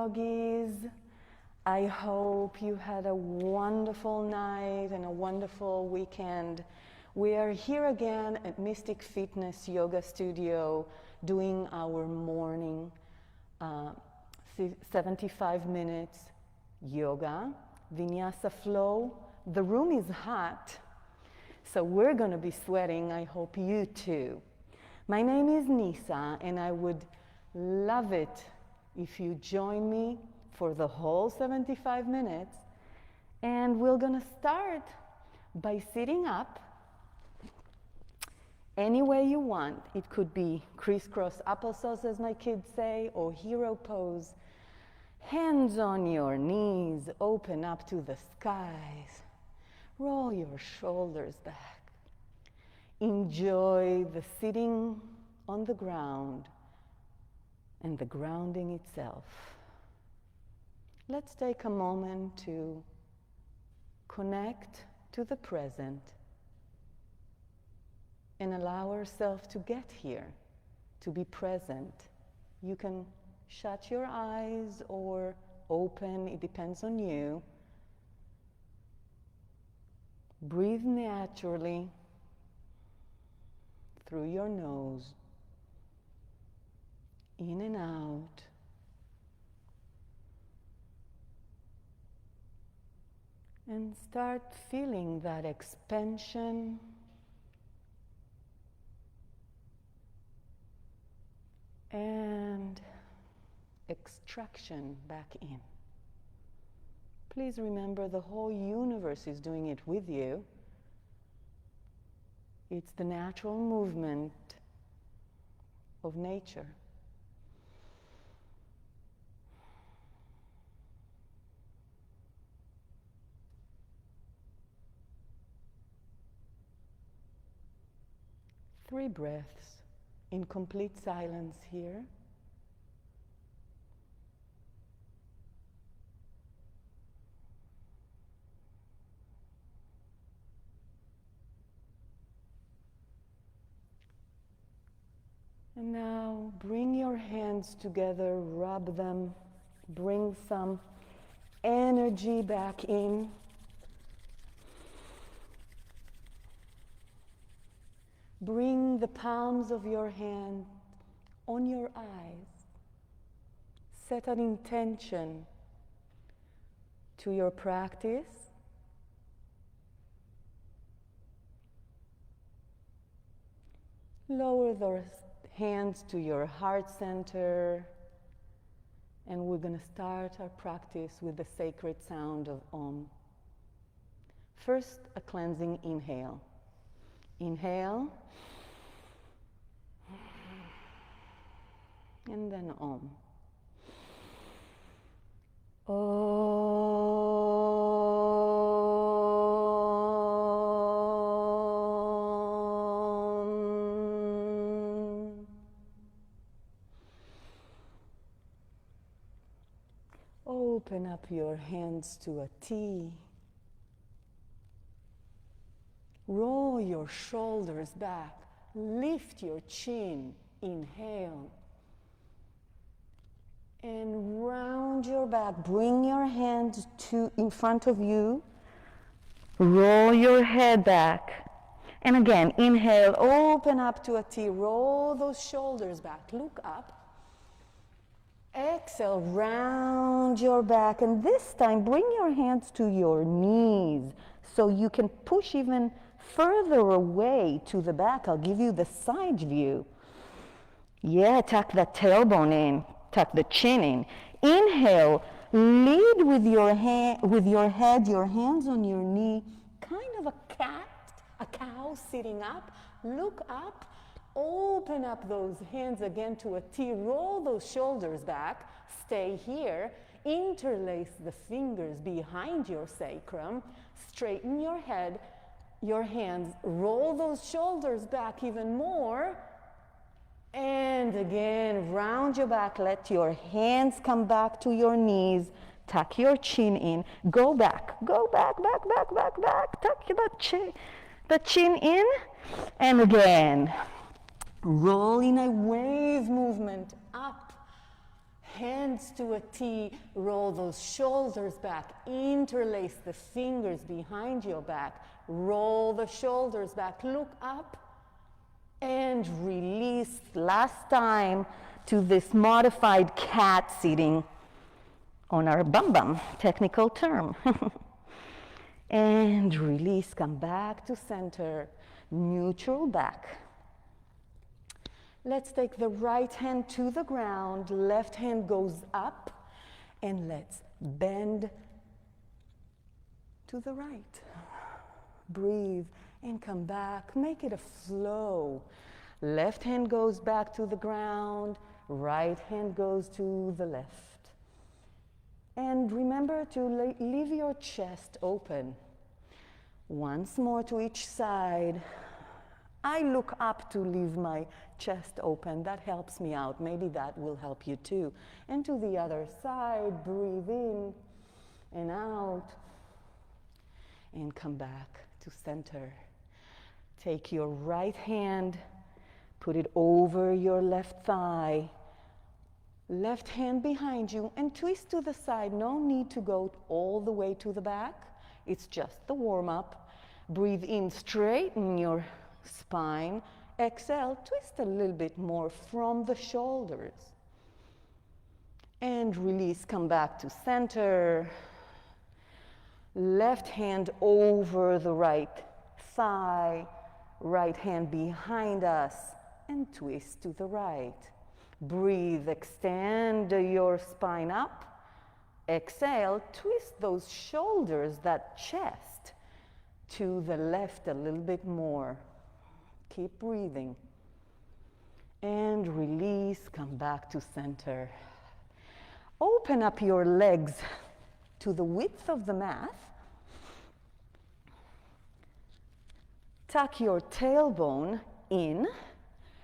yogis. I hope you had a wonderful night and a wonderful weekend. We are here again at Mystic Fitness Yoga Studio doing our morning 75 minutes yoga, vinyasa flow. The room is hot, so we're going to be sweating. I hope you too. My name is Nissa, and I would love it if you join me for the whole 75 minutes. And we're going to start by sitting up any way you want. It could be crisscross applesauce, as my kids say, or hero pose. Hands on your knees, open up to the skies. Roll your shoulders back. Enjoy the sitting on the ground and the grounding itself. Let's take a moment to connect to the present and allow ourselves to get here, to be present. You can shut your eyes or open, it depends on you. Breathe naturally through your nose, in and out. And start feeling that expansion and extraction back in. Please remember the whole universe is doing it with you. It's the natural movement of nature. Three breaths in complete silence here. And now bring your hands together, rub them, bring some energy back in. Bring the palms of your hand on your eyes. Set an intention to your practice. Lower the hands to your heart center, and we're going to start our practice with the sacred sound of Om. First, a cleansing inhale. Inhale, and then Om. Open up your hands to a T. Roll your shoulders back. Lift your chin. Inhale. And round your back. Bring your hands in front of you. Roll your head back. And again, inhale, open up to a T. Roll those shoulders back. Look up. Exhale, round your back, and this time bring your hands to your knees so you can push even further away to the back. I'll give you the side view. Yeah, tuck the tailbone in, tuck the chin in. Inhale, lead with your head, your hands on your knee, kind of a cow sitting up. Look up. Open up those hands again to a T. Roll those shoulders back. Stay here. Interlace the fingers behind your sacrum. Straighten your head, your hands. Roll those shoulders back even more. And again, round your back. Let your hands come back to your knees. Tuck your chin in. Go back. Go back, back, back, back, back. Tuck the chin in. And again. Roll in a wave movement up, Hands to a T, roll those shoulders back, interlace the fingers behind your back, roll the shoulders back, look up, and release. Last time to this modified cat sitting on our bum bum, technical term. And release, come back to center, neutral back. Let's take the right hand to the ground, left hand goes up, and let's bend to the right. Breathe and come back, make it a flow. Left hand goes back to the ground, right hand goes to the left. And remember to leave your chest open. Once more to each side. I look up to leave my chest open. That helps me out. Maybe that will help you too. And to the other side, breathe in and out. And come back to center. Take your right hand, put it over your left thigh. Left hand behind you and twist to the side. No need to go all the way to the back. It's just the warm-up. Breathe in, straighten your spine. Exhale, twist a little bit more from the shoulders. And release, come back to center. Left hand over the right thigh. Right hand behind us. And twist to the right. Breathe, extend your spine up. Exhale, twist those shoulders, that chest, to the left a little bit more. Keep breathing. And release, come back to center. Open up your legs to the width of the mat. Tuck your tailbone in.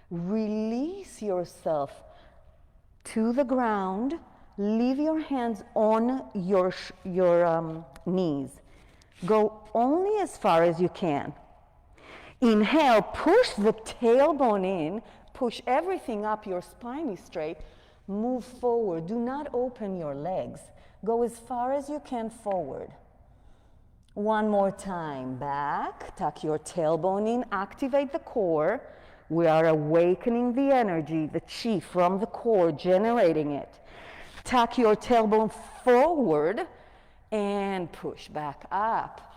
Release yourself to the ground. Leave your hands on your knees. Go only as far as you can. Inhale, push the tailbone in. Push everything up. Your spine is straight. Move forward. Do not open your legs. Go as far as you can forward. One more time. Back. Tuck your tailbone in. Activate the core. We are awakening the energy, the chi from the core, generating it. Tuck your tailbone forward and push back up.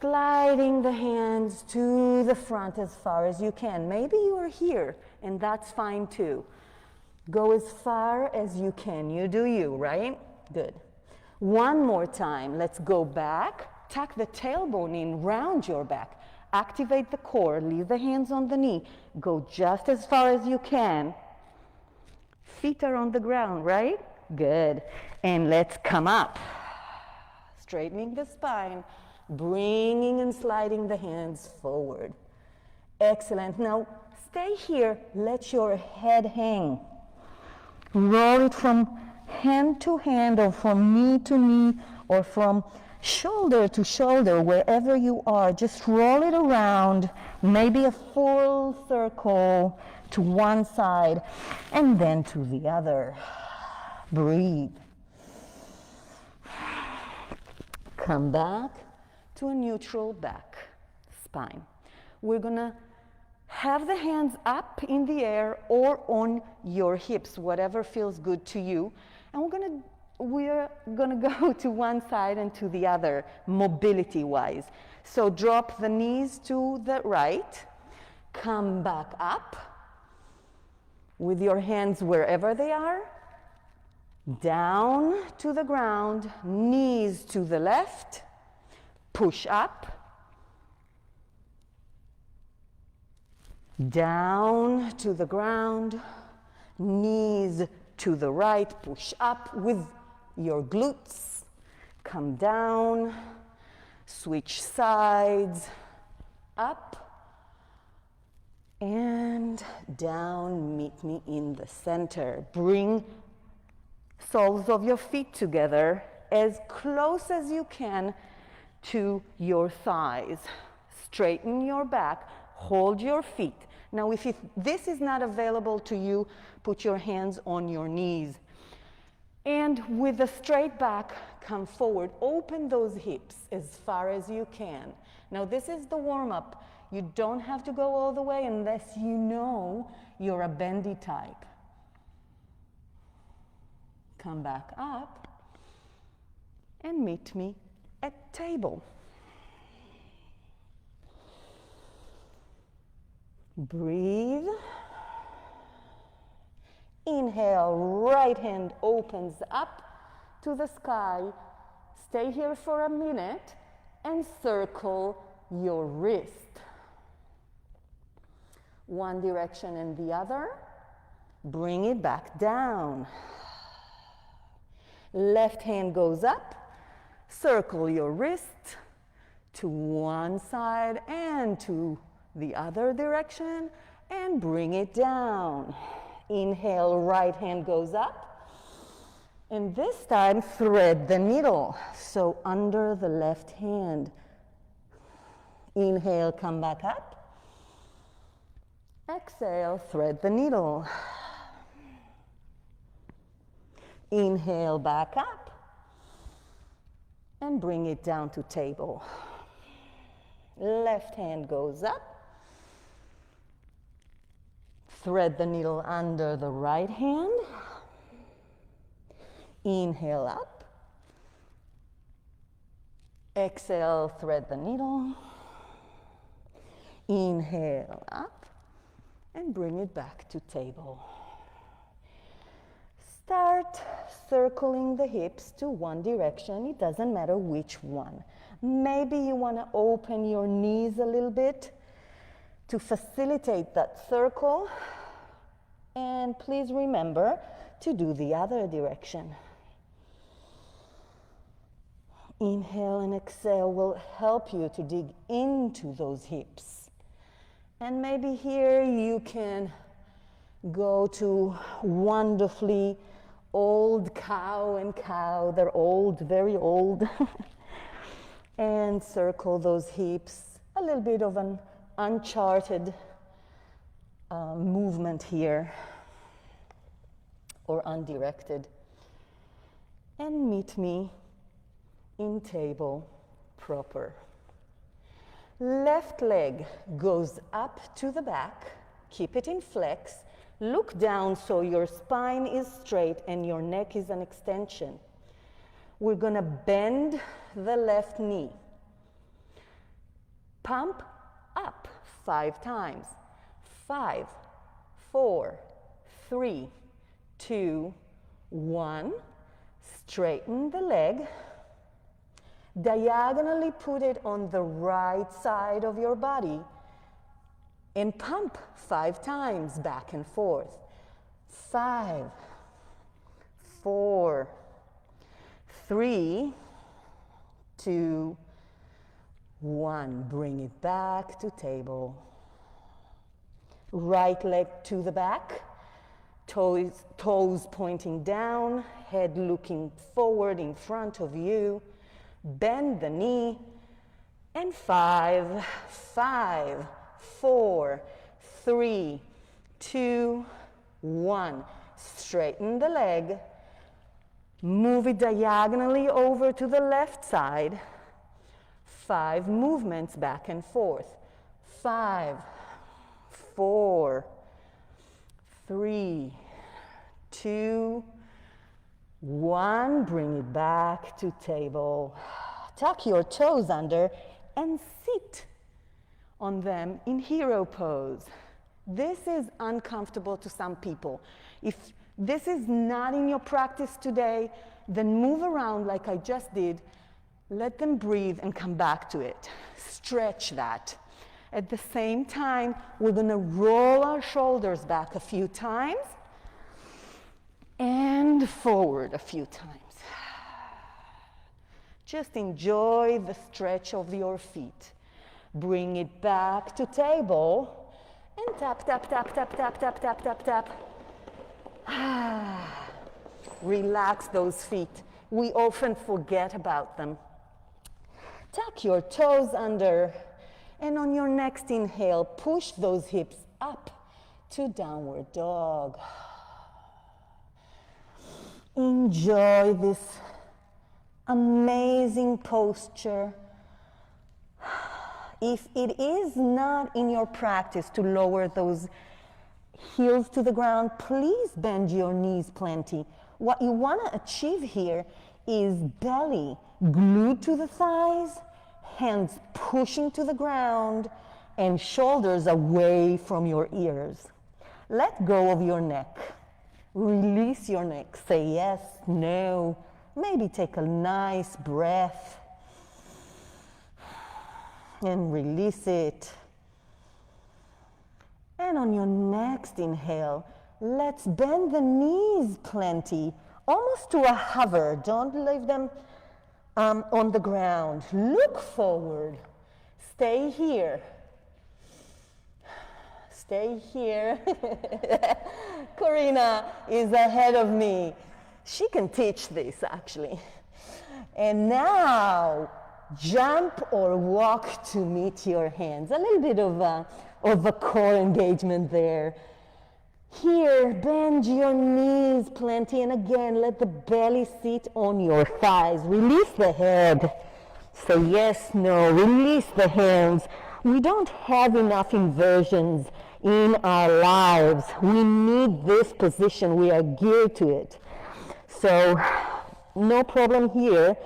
Sliding the hands to the front as far as you can. Maybe you are here, and that's fine too. Go as far as you can. You do you, right? Good. One more time. Let's go back. Tuck the tailbone in, round your back. Activate the core, leave the hands on the knee. Go just as far as you can. Feet are on the ground, right? Good. And let's come up. Straightening the spine, bringing and sliding the hands forward. Excellent. Now stay here. Let your head hang. Roll it from hand to hand or from knee to knee or from shoulder to shoulder, wherever you are. Just roll it around, maybe a full circle to one side and then to the other. Breathe. Come back to a neutral back spine. We're gonna have the hands up in the air or on your hips, whatever feels good to you. And we're gonna go to one side and to the other, mobility-wise. So drop the knees to the right, come back up with your hands wherever they are, down to the ground, knees to the left, push up, down to the ground, knees to the right, push up with your glutes, come down, switch sides, up and down, meet me in the center. Bring soles of your feet together as close as you can to your thighs. Straighten your back, hold your feet. Now if this is not available to you, put your hands on your knees. And with the straight back, come forward. Open those hips as far as you can. Now this is the warm-up. You don't have to go all the way unless you know you're a bendy type. Come back up and meet me at table. Breathe. Inhale, right hand opens up to the sky. Stay here for a minute and circle your wrist. One direction and the other. Bring it back down. Left hand goes up. Circle your wrist to one side and to the other direction and bring it down. Inhale, right hand goes up. And this time, thread the needle. So under the left hand. Inhale, come back up. Exhale, thread the needle. Inhale, back up. And bring it down to table. Left hand goes up. Thread the needle under the right hand. Inhale up. Exhale, thread the needle. Inhale up and bring it back to table. Start circling the hips to one direction. It doesn't matter which one. Maybe you want to open your knees a little bit to facilitate that circle. And please remember to do the other direction. Inhale and exhale will help you to dig into those hips. And maybe here you can go to wonderfully old cow and cow. They're old, very old. And circle those hips. A little bit of an uncharted movement here, or undirected. And meet me in table proper. Left leg goes up to the back. Keep it in flex. Look down so your spine is straight and your neck is an extension. We're going to bend the left knee. Pump up 5 times. 5, 4, 3, 2, 1. Straighten the leg. Diagonally put it on the right side of your body and pump 5 times back and forth. 5, 4, 3, 2, 1. Bring it back to table. Right leg to the back, toes pointing down, head looking forward in front of you. Bend the knee. And 5, 5, 4, 3, 2, 1. Straighten the leg. Move it diagonally over to the left side. 5 movements back and forth. 5, 4, 3, 2, 1. Bring it back to table. Tuck your toes under and sit on them in hero pose. This is uncomfortable to some people. If this is not in your practice today, then move around like I just did. Let them breathe and come back to it. Stretch that. At the same time, we're going to roll our shoulders back a few times and forward a few times. Just enjoy the stretch of your feet. Bring it back to table and tap, tap, tap, tap, tap, tap, tap, tap, tap. Relax those feet. We often forget about them. Tuck your toes under, and on your next inhale, push those hips up to downward dog. Enjoy this amazing posture. If it is not in your practice to lower those heels to the ground, please bend your knees plenty. What you want to achieve here is belly glued to the thighs, hands pushing to the ground, and shoulders away from your ears. Let go of your neck. Release your neck. Say yes, no. Maybe take a nice breath and release it. And on your next inhale, let's bend the knees plenty, almost to a hover. Don't leave them on the ground. Look forward. Stay here. Stay here. Corina is ahead of me. She can teach this, actually. And now, jump or walk to meet your hands. A little bit of a core engagement there. Here, bend your knees plenty, and again, let the belly sit on your thighs. Release the head. Say yes, no. Release the hands. We don't have enough inversions in our lives. We need this position. We are geared to it. So, no problem here.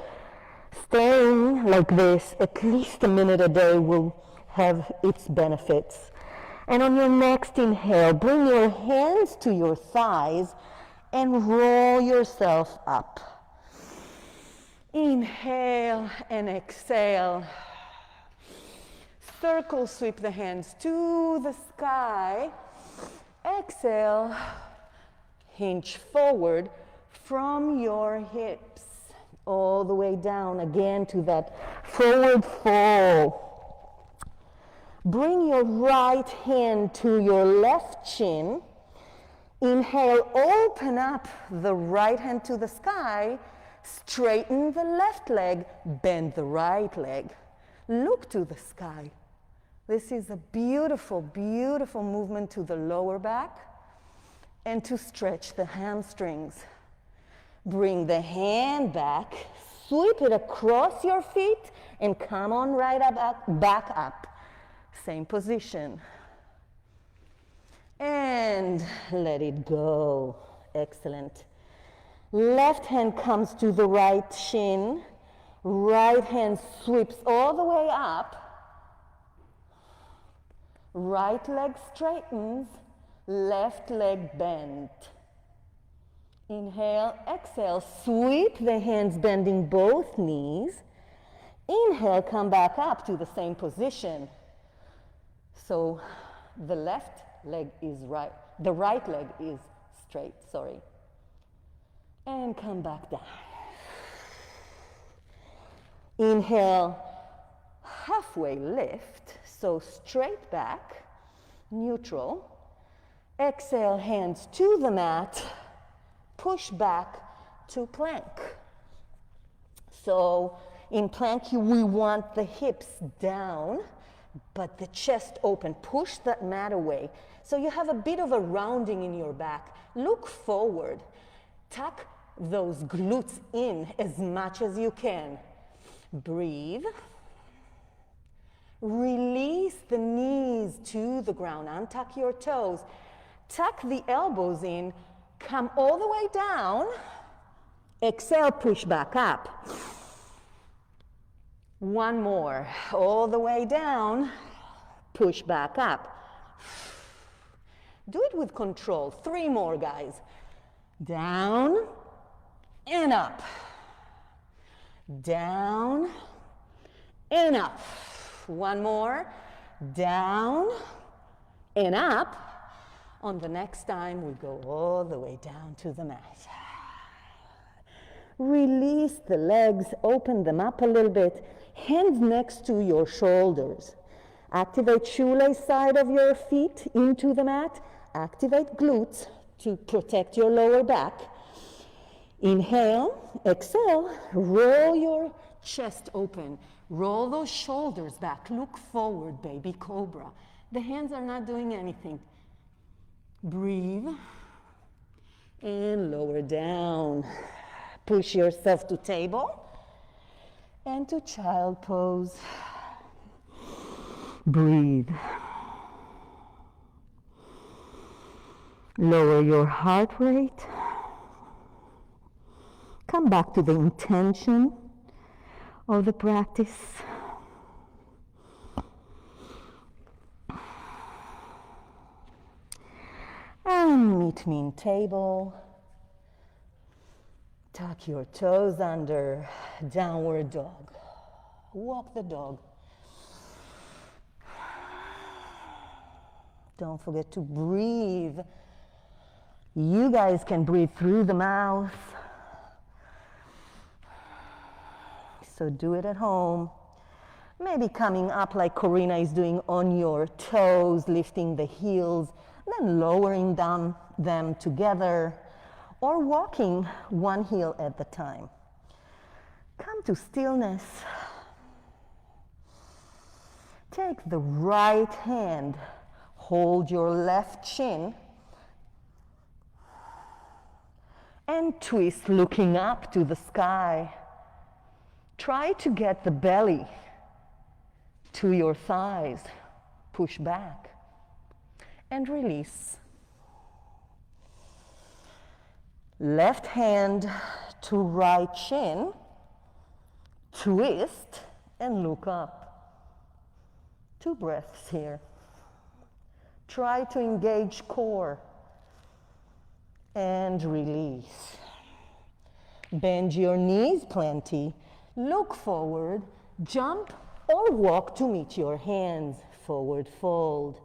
Staying like this at least a minute a day will have its benefits. And on your next inhale, bring your hands to your thighs and roll yourself up. Inhale and exhale. Circle sweep the hands to the sky. Exhale, hinge forward from your hips all the way down again to that forward fold. Bring your right hand to your left chin. Inhale, open up the right hand to the sky. Straighten the left leg, bend the right leg. Look to the sky. This is a beautiful, beautiful movement to the lower back and to stretch the hamstrings. Bring the hand back, sweep it across your feet, and come on right up, back up. Same position. And let it go. Excellent. Left hand comes to the right shin. Right hand sweeps all the way up. Right leg straightens. Left leg bent. Inhale, exhale, sweep the hands bending both knees. Inhale, come back up to the same position. So the left leg is right, the right leg is straight, sorry. And come back down. Inhale, halfway lift, so straight back, neutral. Exhale, hands to the mat. Push back to plank. So in plank, we want the hips down, but the chest open. Push that mat away. So you have a bit of a rounding in your back. Look forward. Tuck those glutes in as much as you can. Breathe. Release the knees to the ground. Untuck your toes. Tuck the elbows in. Come all the way down. Exhale, push back up. One more. All the way down. Push back up. Do it with control. 3 more, guys. Down and up. Down and up. One more. Down and up. On the next time, we go all the way down to the mat. Release the legs, open them up a little bit. Hands next to your shoulders. Activate shoelace side of your feet into the mat. Activate glutes to protect your lower back. Inhale, exhale, roll your chest open. Roll those shoulders back. Look forward, baby cobra. The hands are not doing anything. Breathe. and lower down. Push yourself to table and to child pose. Breathe. Lower your heart rate. Come back to the intention of the practice. And meet me in table. Tuck your toes under, downward dog. Walk the dog. Don't forget to breathe. You guys can breathe through the mouth. So do it at home. Maybe coming up like Corina is doing on your toes, lifting the heels, then lowering them together, or walking one heel at the time. Come to stillness. Take the right hand, hold your left shin, and twist looking up to the sky. Try to get the belly to your thighs. Push back and release. Left hand to right shin, twist and look up. 2 breaths here. Try to engage core and release. Bend your knees plenty. Look forward, jump or walk to meet your hands. Forward fold.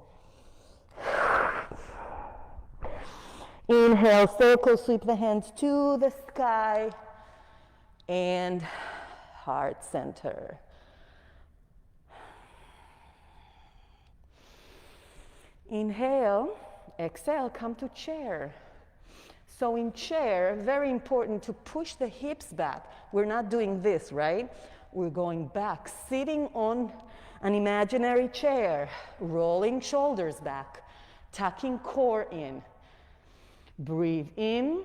Inhale, circle, sweep the hands to the sky and heart center. Inhale, exhale, come to chair. So in chair, very important to push the hips back. We're not doing this, right? We're going back, sitting on an imaginary chair, rolling shoulders back, tucking core in. Breathe in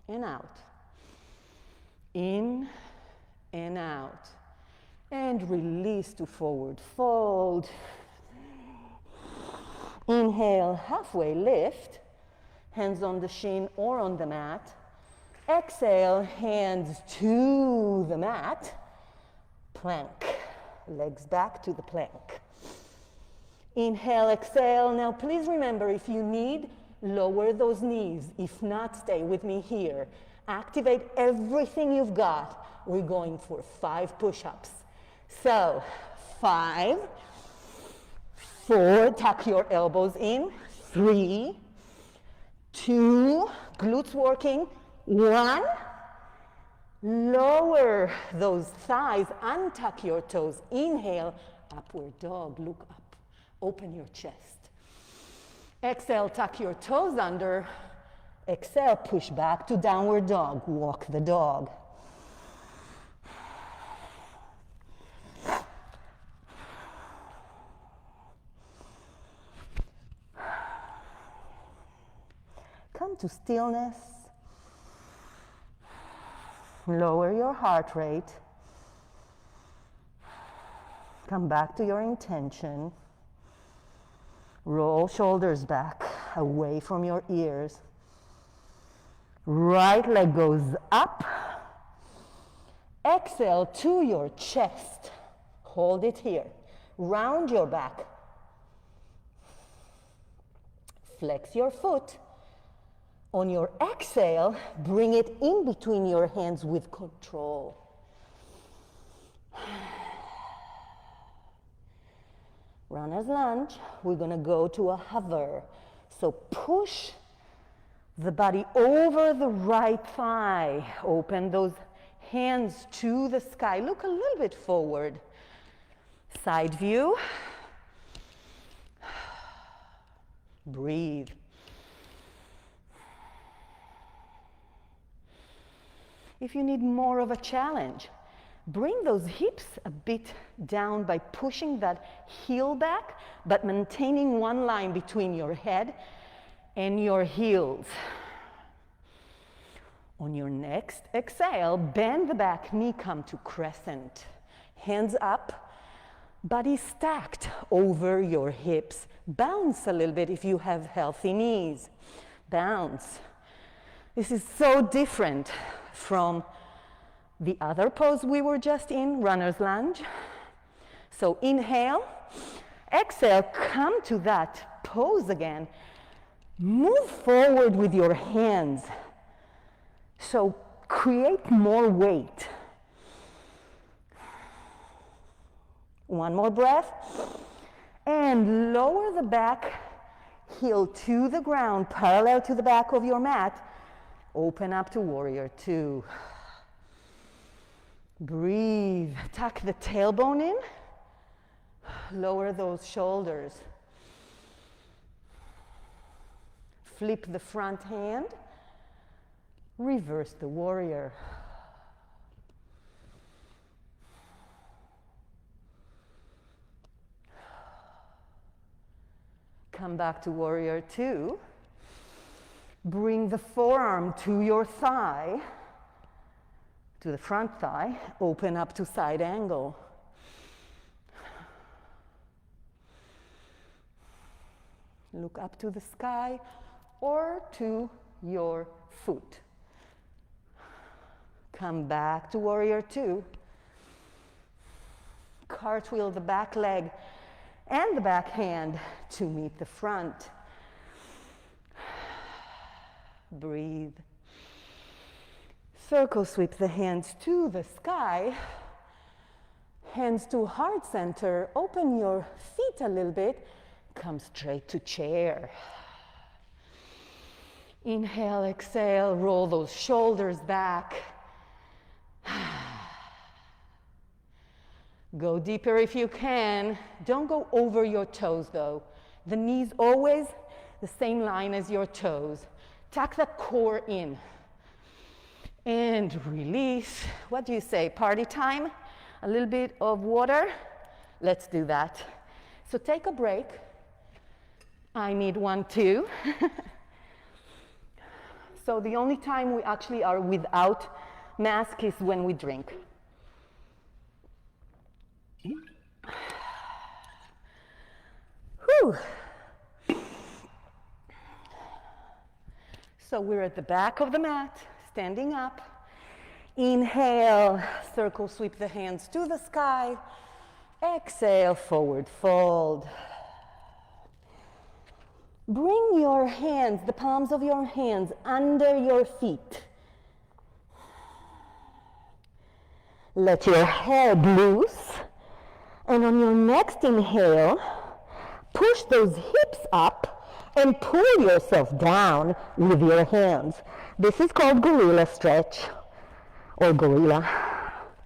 and out. In and out. And release to forward fold. Inhale, halfway lift. Hands on the shin or on the mat. Exhale, hands to the mat. Plank. Legs back to the plank. Inhale, exhale. Now please remember, if you need, lower those knees. If not, stay with me here. Activate everything you've got. We're going for 5 push-ups. So 5, 4, tuck your elbows in. 3, 2, glutes working. 1, lower those thighs, untuck your toes. Inhale, upward dog, look up, open your chest. Exhale, tuck your toes under. Exhale, push back to downward dog, walk the dog. Come to stillness. Lower your heart rate. Come back to your intention. Roll shoulders back, away from your ears. Right leg goes up. Exhale to your chest. Hold it here. Round your back. Flex your foot. On your exhale, bring it in between your hands with control. Runner's lunge, we're gonna go to a hover. So push the body over the right thigh. Open those hands to the sky. Look a little bit forward. Side view. Breathe. If you need more of a challenge, bring those hips a bit down by pushing that heel back, but maintaining one line between your head and your heels. On your next exhale, bend the back knee, come to crescent. Hands up, body stacked over your hips. Bounce a little bit if you have healthy knees. Bounce. This is so different from the other pose we were just in, runner's lunge. So inhale, exhale, come to that pose again. Move forward with your hands. So create more weight. One more breath. And lower the back heel to the ground, parallel to the back of your mat. Open up to warrior two. Breathe. Tuck the tailbone in. Lower those shoulders. Flip the front hand. Reverse the warrior. Come back to warrior two. Bring the forearm to your thigh, to the front thigh. Open up to side angle. Look up to the sky or to your foot. Come back to warrior two. Cartwheel the back leg and the back hand to meet the front. Breathe. Circle sweep the hands to the sky. Hands to heart center. Open your feet a little bit. Come straight to chair. Inhale, exhale, roll those shoulders back. Go deeper if you can. Don't go over your toes though. The knees always the same line as your toes. Tuck the core in. And release. What do you say? Party time? A little bit of water? Let's do that. So take a break. I need one too. So the only time we actually are without mask is when we drink. Whew. So we're at the back of the mat, standing up. Inhale, circle sweep the hands to the sky. Exhale, forward fold. Bring your hands, the palms of your hands, under your feet. Let your head loose. And on your next inhale, push those hips up and pull yourself down with your hands. This is called gorilla stretch or gorilla.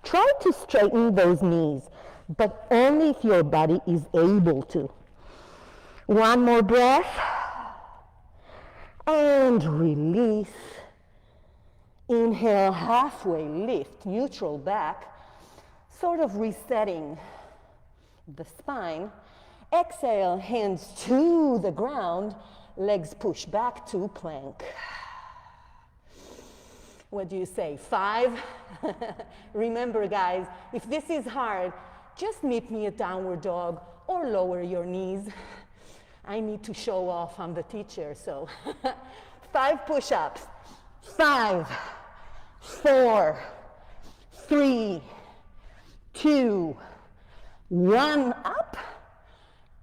Try to straighten those knees, but only if your body is able to. One more breath. And release. Inhale, halfway lift, neutral back, sort of resetting the spine. Exhale, hands to the ground, legs push back to plank. What do you say, 5? Remember guys, if this is hard, just meet me at downward dog or lower your knees. I need to show off, I'm the teacher, so 5 push-ups. 5, 4, 3, 2, 1, up.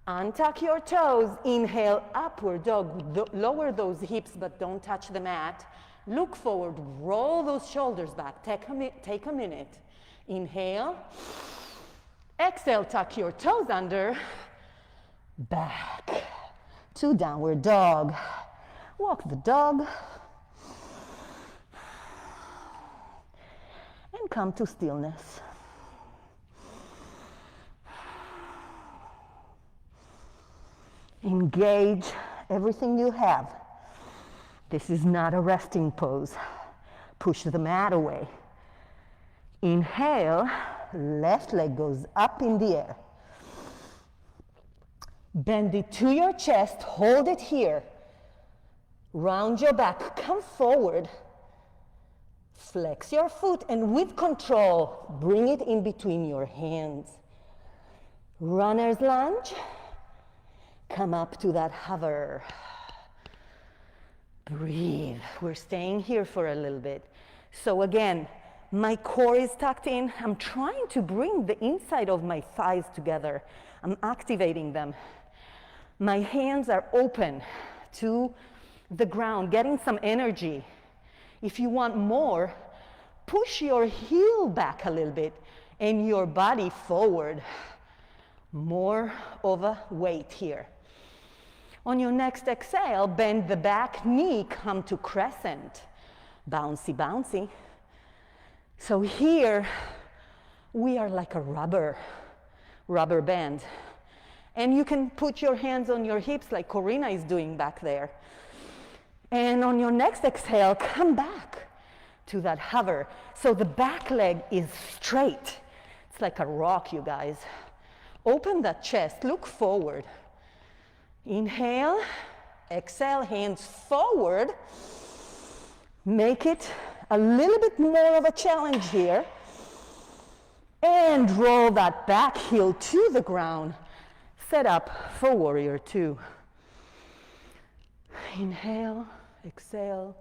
Untuck your toes, inhale, upward dog. Lower those hips, but don't touch the mat. Look forward, roll those shoulders back. Take a minute. Inhale. Exhale, tuck your toes under. Back to downward dog. Walk the dog. And come to stillness. Engage everything you have. This is not a resting pose. Push the mat away. Inhale, left leg goes up in the air. Bend it to your chest, hold it here. Round your back, come forward. Flex your foot and with control, bring it in between your hands. Runner's lunge. Come up to that hover. Breathe. We're staying here for a little bit. So again, my core is tucked in. I'm trying to bring the inside of my thighs together. I'm activating them. My hands are open to the ground, getting some energy. If you want more, push your heel back a little bit and your body forward. More of a weight here. On your next exhale, bend the back knee, come to crescent. Bouncy, bouncy. So here, we are like a rubber band. And you can put your hands on your hips like Corina is doing back there. And on your next exhale, come back to that hover. So the back leg is straight. It's like a rock, you guys. Open that chest, look forward. Inhale, exhale, hands forward. Make it a little bit more of a challenge here. And roll that back heel to the ground. Set up for warrior two. Inhale, exhale.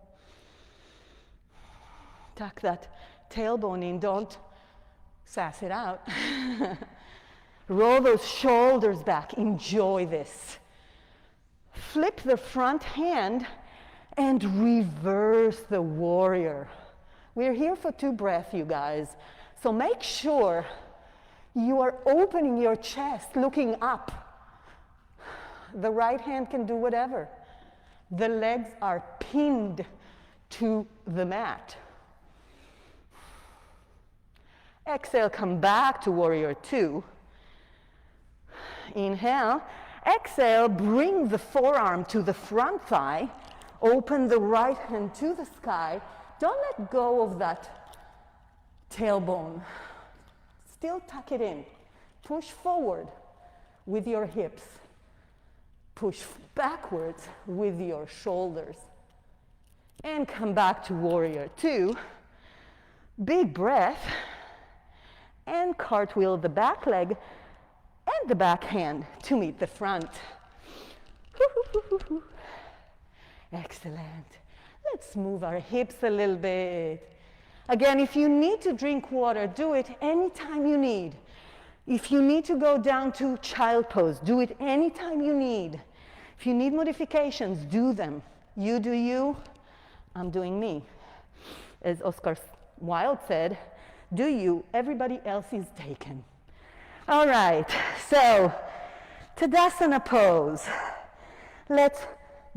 Tuck that tailbone in, don't sass it out. Roll those shoulders back, enjoy this. Flip the front hand and reverse the warrior. We're here for 2 breaths, you guys. So make sure you are opening your chest, looking up. The right hand can do whatever. The legs are pinned to the mat. Exhale, come back to warrior two. Inhale. Exhale, bring the forearm to the front thigh. Open the right hand to the sky. Don't let go of that tailbone. Still tuck it in. Push forward with your hips. Push backwards with your shoulders. And come back to warrior two. Big breath. And cartwheel the back leg and the back hand to meet the front. Excellent. Let's move our hips a little bit. Again, if you need to drink water, do it anytime you need. If you need to go down to child pose, do it anytime you need. If you need modifications, do them. You do you, I'm doing me. As Oscar Wilde said, do you, everybody else is taken. All right, so Tadasana pose. Let's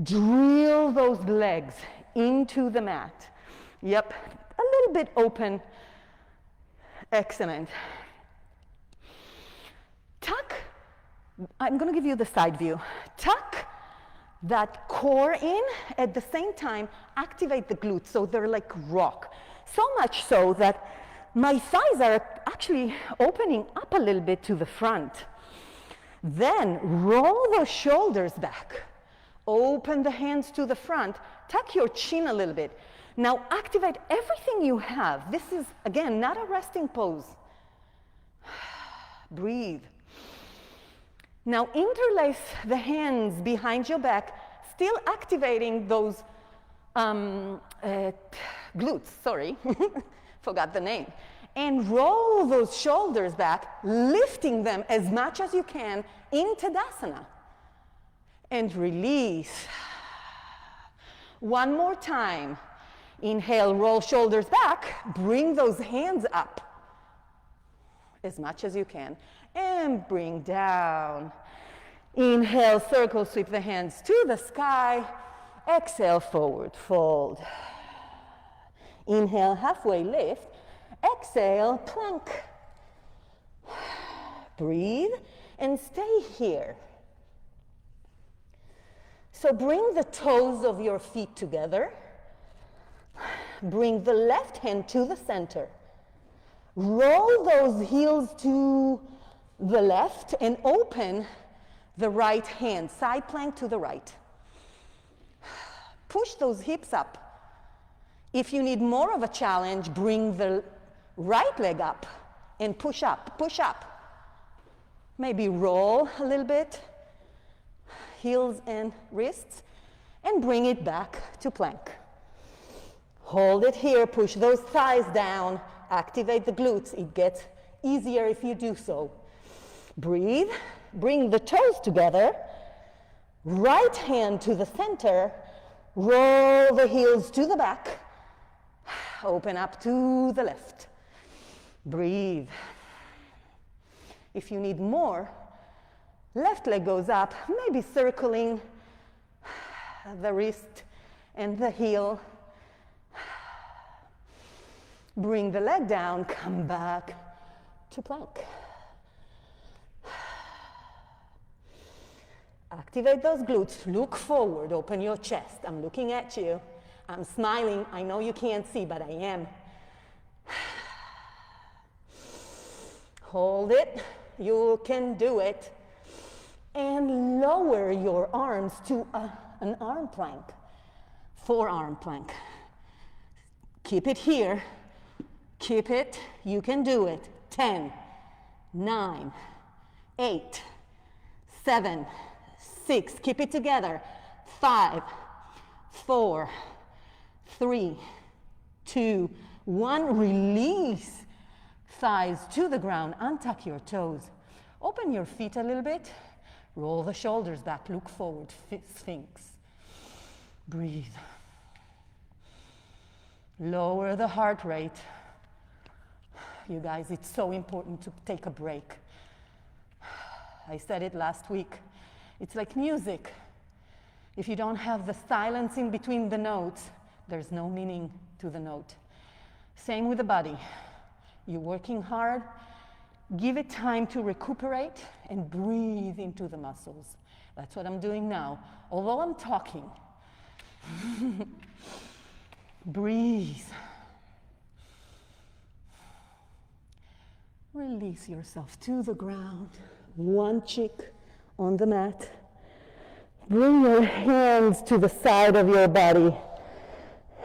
drill those legs into the mat. Yep, a little bit open. Excellent. Tuck, I'm going to give you the side view. Tuck that core in, at the same time activate the glutes so they're like rock. So much so that my thighs are actually opening up a little bit to the front. Then roll those shoulders back. Open the hands to the front. Tuck your chin a little bit. Now activate everything you have. This is, again, not a resting pose. Breathe. Now interlace the hands behind your back, still activating those glutes, sorry. Forgot the name. And roll those shoulders back, lifting them as much as you can in Tadasana. And release. One more time. Inhale, roll shoulders back. Bring those hands up as much as you can. And bring down. Inhale, circle, sweep the hands to the sky. Exhale, forward fold. Inhale, halfway lift. Exhale, plank. Breathe and stay here. So bring the toes of your feet together. Bring the left hand to the center. Roll those heels to the left and open the right hand, side plank to the right. Push those hips up. If you need more of a challenge, bring the right leg up and push up, push up. Maybe roll a little bit, heels and wrists, and bring it back to plank. Hold it here, push those thighs down, activate the glutes. It gets easier if you do so. Breathe, bring the toes together, right hand to the center, roll the heels to the back, open up to the left. Breathe. If you need more, left leg goes up, maybe circling the wrist and the heel. Bring the leg down, come back to plank. Activate those glutes, look forward, open your chest. I'm looking at you, I'm smiling. I know you can't see, but I am. Hold it, you can do it. And lower your arms to an arm plank, forearm plank. Keep it here, keep it, you can do it. 10, 9, 8, 7, 6, keep it together. 5, 4, 3, 2, 1, release. Thighs to the ground, untuck your toes. Open your feet a little bit. Roll the shoulders back, look forward, Sphinx. Breathe. Lower the heart rate. You guys, it's so important to take a break. I said it last week. It's like music. If you don't have the silence in between the notes, there's no meaning to the note. Same with the body. You're working hard, give it time to recuperate and breathe into the muscles. That's what I'm doing now. Although I'm talking, breathe. Release yourself to the ground. One cheek on the mat. Bring your hands to the side of your body.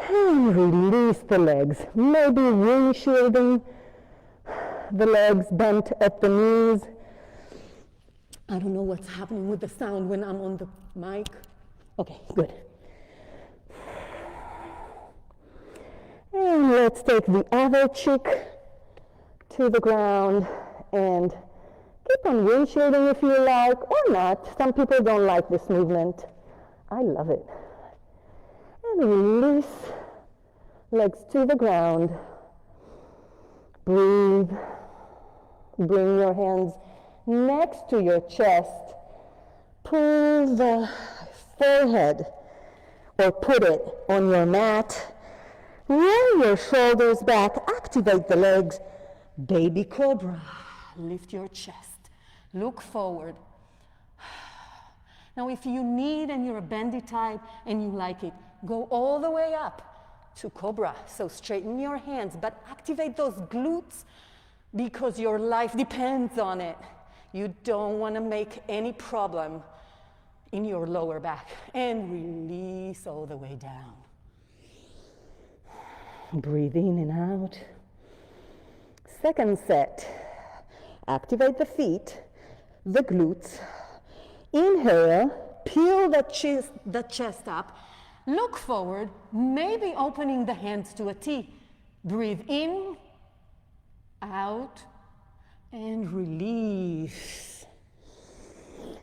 And release the legs. Maybe windshielding the legs, bent at the knees. I don't know what's happening with the sound when I'm on the mic. Okay, good. And let's take the other cheek to the ground and keep on windshielding if you like, or not. Some people don't like this movement. I love it. And release, legs to the ground. Breathe. Bring your hands next to your chest. Pull the forehead or put it on your mat. Roll your shoulders back. Activate the legs. Baby cobra. Lift your chest. Look forward. Now, if you need and you're a bendy type and you like it, go all the way up to cobra. So straighten your hands, but activate those glutes because your life depends on it. You don't want to make any problem in your lower back. And release all the way down. Breathe in and out. Second set. Activate the feet, the glutes. Inhale, peel the chest up. Look forward, maybe opening the hands to a T. Breathe in, out, and release.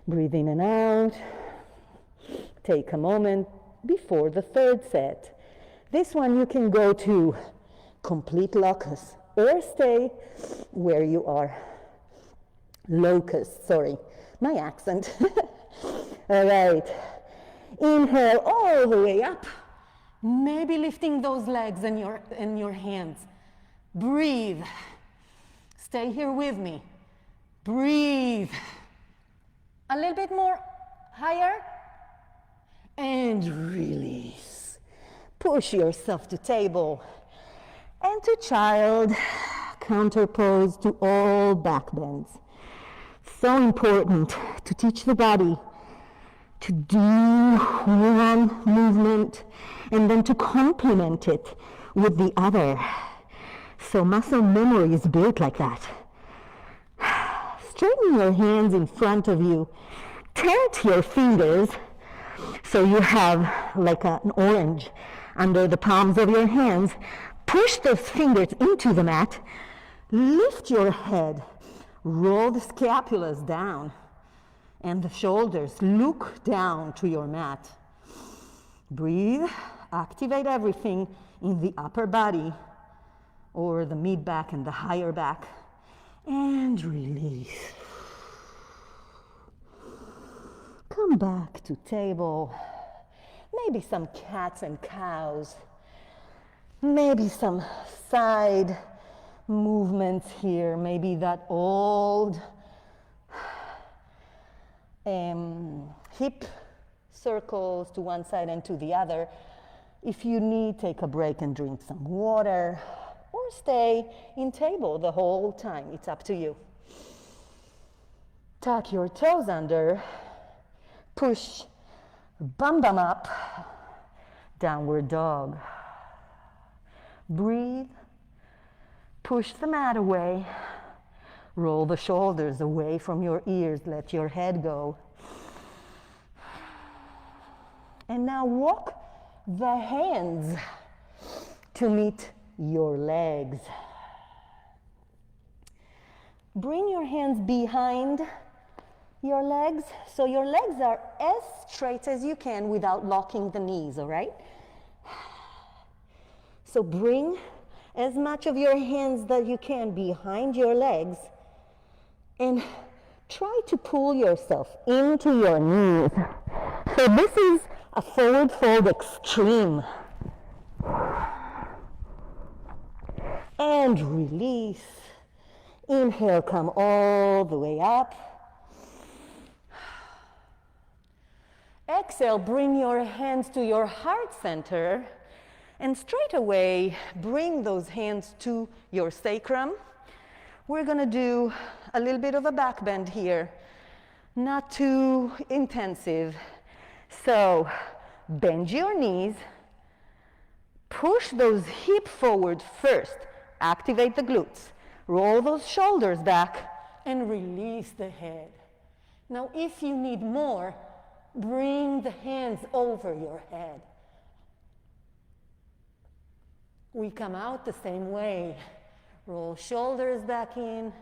Breathe in and out. Take a moment before the third set. This one you can go to complete locust or stay where you are. Locust, sorry, my accent. All right. Inhale all the way up. Maybe lifting those legs and your hands. Breathe. Stay here with me. Breathe. A little bit more higher. And release. Push yourself to table. And to child. Counter pose to all back bends. So important to teach the body to do one movement and then to complement it with the other. So muscle memory is built like that. Straighten your hands in front of you. Tent your fingers so you have like an orange under the palms of your hands. Push those fingers into the mat. Lift your head. Roll the scapulas down and the shoulders. Look down to your mat. Breathe. Activate everything in the upper body or the mid back and the higher back. And release. Come back to table. Maybe some cats and cows. Maybe some side movements here. Maybe that old hip circles to one side and to the other. If you need, take a break and drink some water, or stay in table the whole time. It's up to you. Tuck your toes under, push bum up, downward dog. Breathe, push the mat away, roll the shoulders away from your ears, let your head go. And now walk the hands to meet your legs. Bring your hands behind your legs, so your legs are as straight as you can without locking the knees, all right? So bring as much of your hands that you can behind your legs and try to pull yourself into your knees. So this is a forward fold extreme. And release. Inhale, come all the way up. Exhale, bring your hands to your heart center and straight away bring those hands to your sacrum. We're gonna do a little bit of a back bend here, not too intensive. So bend your knees, push those hips forward first, activate the glutes, roll those shoulders back and release the head. Now if you need more, bring the hands over your head. We come out the same way. Roll shoulders back in,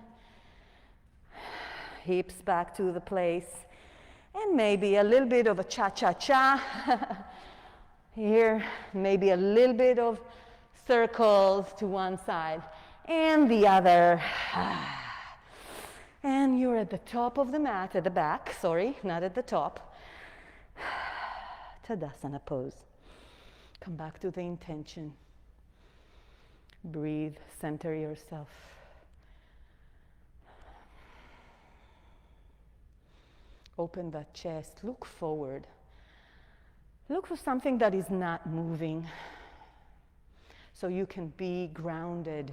hips back to the place, and maybe a little bit of a cha-cha-cha. Here, maybe a little bit of circles to one side and the other. And you're at the top of the mat, at the back, sorry, not at the top. Tadasana pose. Come back to the intention. Breathe, center yourself. Open that chest, look forward. Look for something that is not moving so you can be grounded.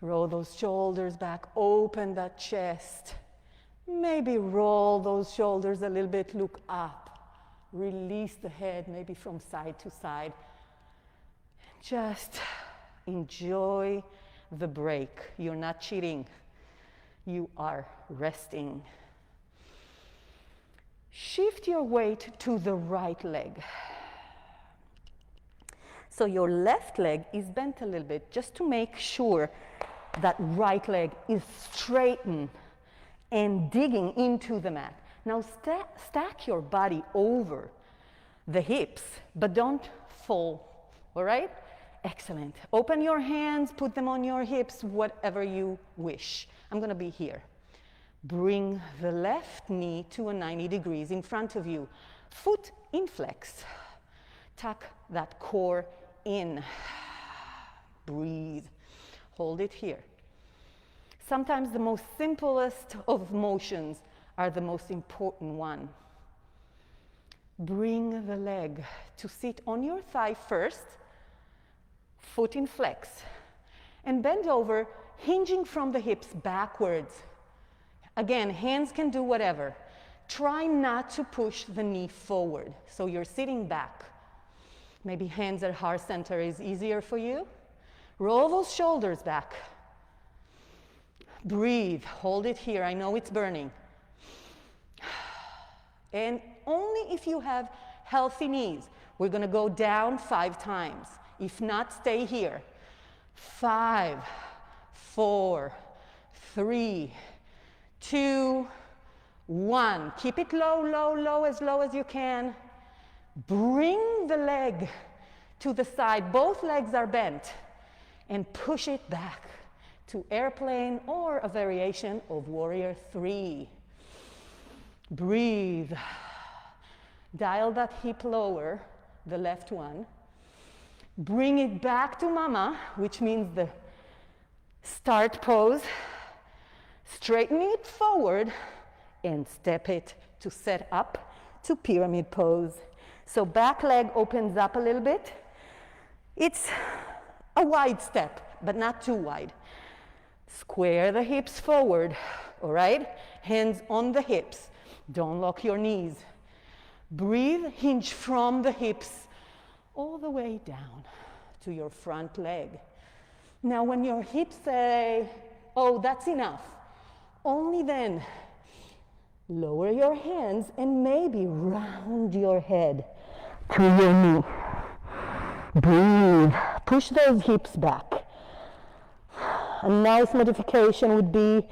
Roll those shoulders back, open that chest. Maybe roll those shoulders a little bit, look up. Release the head, maybe from side to side. Just enjoy the break. You're not cheating. You are resting. Shift your weight to the right leg. So your left leg is bent a little bit just to make sure that right leg is straightened and digging into the mat. Now stack your body over the hips, but don't fall, all right? Excellent. Open your hands, put them on your hips, whatever you wish. I'm gonna be here. Bring the left knee to a 90 degrees in front of you. Foot in flex. Tuck that core in. Breathe. Hold it here. Sometimes the most simplest of motions are the most important one. Bring the leg to sit on your thigh first, foot in flex, and bend over, hinging from the hips backwards. Again, hands can do whatever. Try not to push the knee forward. So you're sitting back. Maybe hands at heart center is easier for you. Roll those shoulders back. Breathe, hold it here. I know it's burning. And only if you have healthy knees. We're gonna go down 5 times. If not, stay here. 5, 4, 3, 2, 1. Keep it low, low as you can. Bring the leg to the side. Both legs are bent. And push it back to airplane or a variation of warrior 3. Breathe. Dial that hip lower, the left one. Bring it back to mama, which means the start pose. Straighten it forward and step it to set up to pyramid pose. So back leg opens up a little bit. It's a wide step, but not too wide. Square the hips forward, all right? Hands on the hips. Don't lock your knees. Breathe, hinge from the hips all the way down to your front leg. Now when your hips say, oh, that's enough, only then lower your hands and maybe round your head to your knee. Breathe, push those hips back. A nice modification would be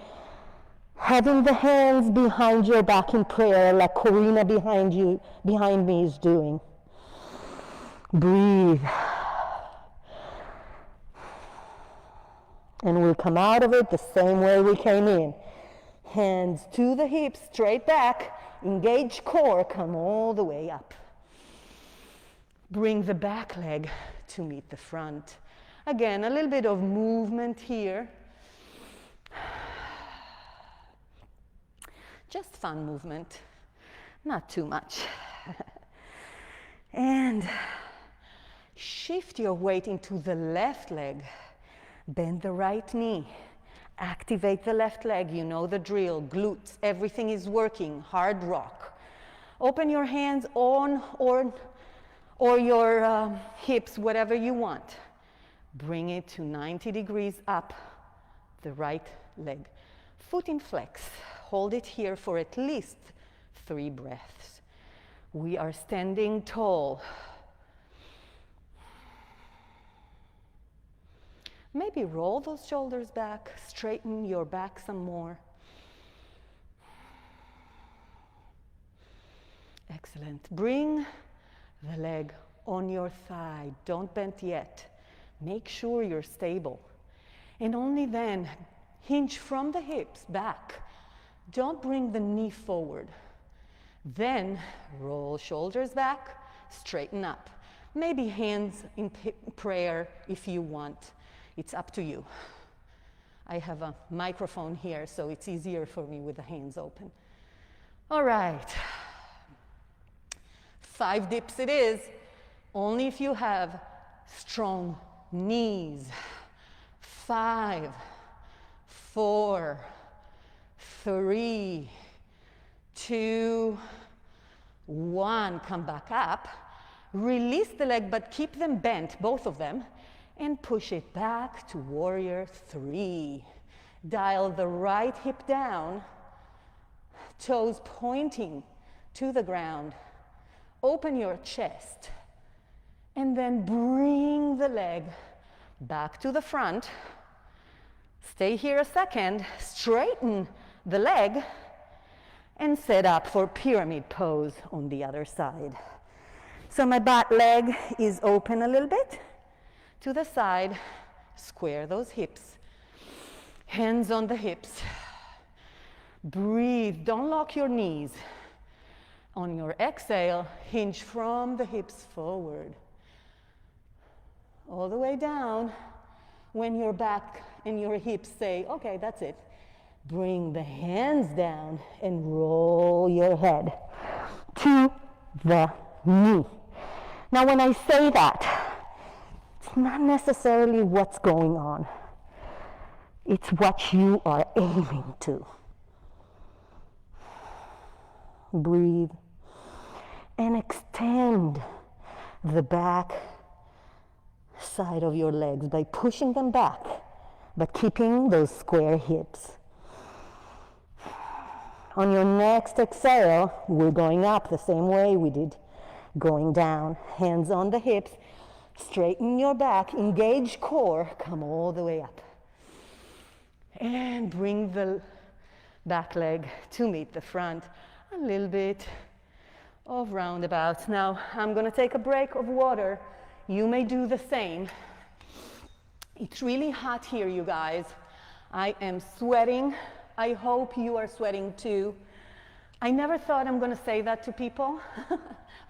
having the hands behind your back in prayer like Corina behind me is doing. Breathe. And we'll come out of it the same way we came in. Hands to the hips, straight back, engage core, come all the way up. Bring the back leg to meet the front. Again, a little bit of movement here. Just fun movement, not too much. And shift your weight into the left leg. Bend the right knee. Activate the left leg, you know the drill. Glutes, everything is working. Hard rock. Open your hands on or your hips, whatever you want. Bring it to 90 degrees up the right leg. Foot in flex. Hold it here for at least 3 breaths. We are standing tall. Maybe roll those shoulders back, straighten your back some more. Excellent. Bring the leg on your thigh. Don't bend yet. Make sure you're stable. And only then, hinge from the hips back. Don't bring the knee forward. Then roll shoulders back, straighten up. Maybe hands in prayer if you want. It's up to you. I have a microphone here, so it's easier for me with the hands open. All right. 5 dips it is, only if you have strong knees. 5, 4, 3, 2, 1. Come back up. Release the leg, but keep them bent, both of them, and push it back to warrior 3. Dial the right hip down, toes pointing to the ground. Open your chest, and then bring the leg back to the front. Stay here a second, straighten the leg, and set up for pyramid pose on the other side. So my back leg is open a little bit to the side. Square those hips, hands on the hips. Breathe, don't lock your knees. On your exhale, hinge from the hips forward. All the way down. When your back and your hips say, okay, that's it. Bring the hands down and roll your head to the knee. Now when I say that, it's not necessarily what's going on. It's what you are aiming to. Breathe. And extend the back side of your legs by pushing them back, but keeping those square hips. On your next exhale, we're going up the same way we did going down. Hands on the hips, straighten your back, engage core, come all the way up. And bring the back leg to meet the front. A little bit of roundabouts. Now, I'm gonna take a break of water. You may do the same. It's really hot here, you guys. I am sweating. I hope you are sweating too. I never thought I'm gonna say that to people,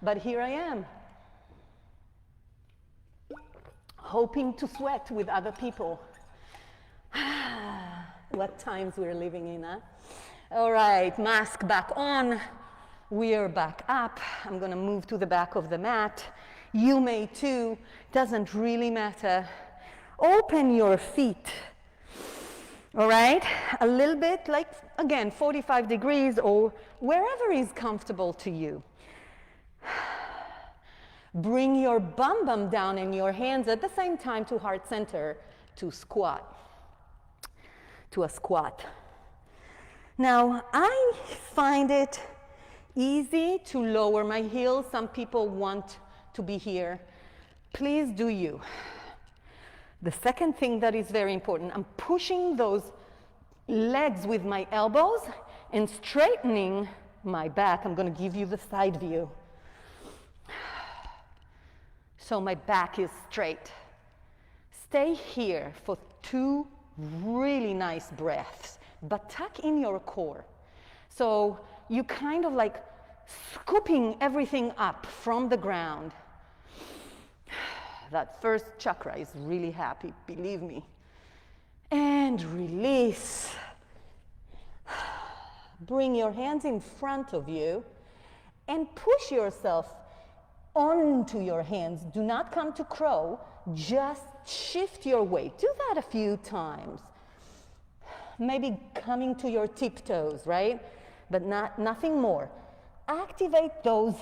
but here I am. Hoping to sweat with other people. What times we're living in, huh? All right, mask back on. We're back up. I'm gonna move to the back of the mat. You may too, doesn't really matter. Open your feet. All right, a little bit like, again, 45 degrees or wherever is comfortable to you. Bring your bum down and your hands at the same time to heart center to squat, to a squat. Now, I find it easy to lower my heels. Some people want to be here. Please do you. The second thing that is very important, I'm pushing those legs with my elbows and straightening my back. I'm going to give you the side view. So my back is straight. Stay here for 2 really nice breaths, but tuck in your core. So you kind of like scooping everything up from the ground. That first chakra is really happy, believe me. And release. Bring your hands in front of you and push yourself onto your hands. Do not come to crow, just shift your weight. Do that a few times. Maybe coming to your tiptoes, right? But nothing more. Activate those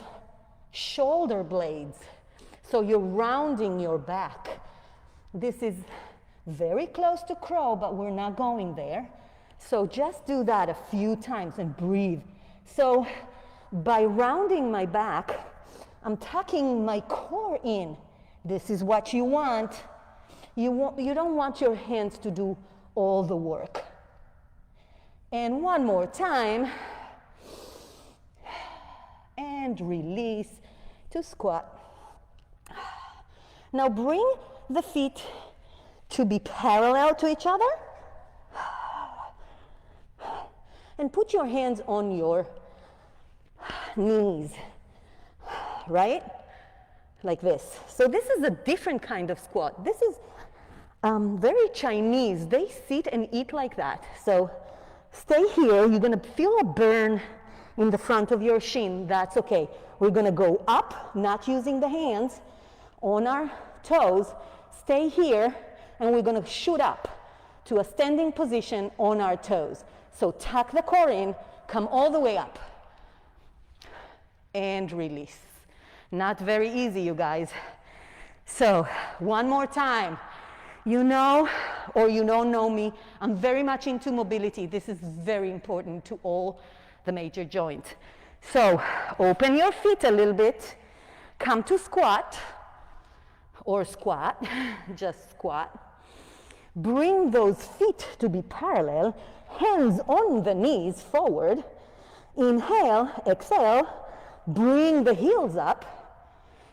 shoulder blades. So you're rounding your back. This is very close to crow, but we're not going there. So just do that a few times and breathe. So by rounding my back, I'm tucking my core in. This is what you want. You don't want your hands to do all the work. And one more time. And release to squat. Now bring the feet to be parallel to each other. And put your hands on your knees, right? Like this. So this is a different kind of squat. This is very Chinese. They sit and eat like that. So stay here. You're going to feel a burn in the front of your shin. That's okay. We're going to go up, not using the hands, on our toes. Stay here, and we're going to shoot up to a standing position on our toes. So tuck the core in, come all the way up, and release. Not very easy, you guys. So one more time. You know, or you don't know me, I'm very much into mobility. This is very important to all the major joints. So open your feet a little bit, come to squat, or squat, just squat. Bring those feet to be parallel, hands on the knees forward. Inhale, exhale, bring the heels up.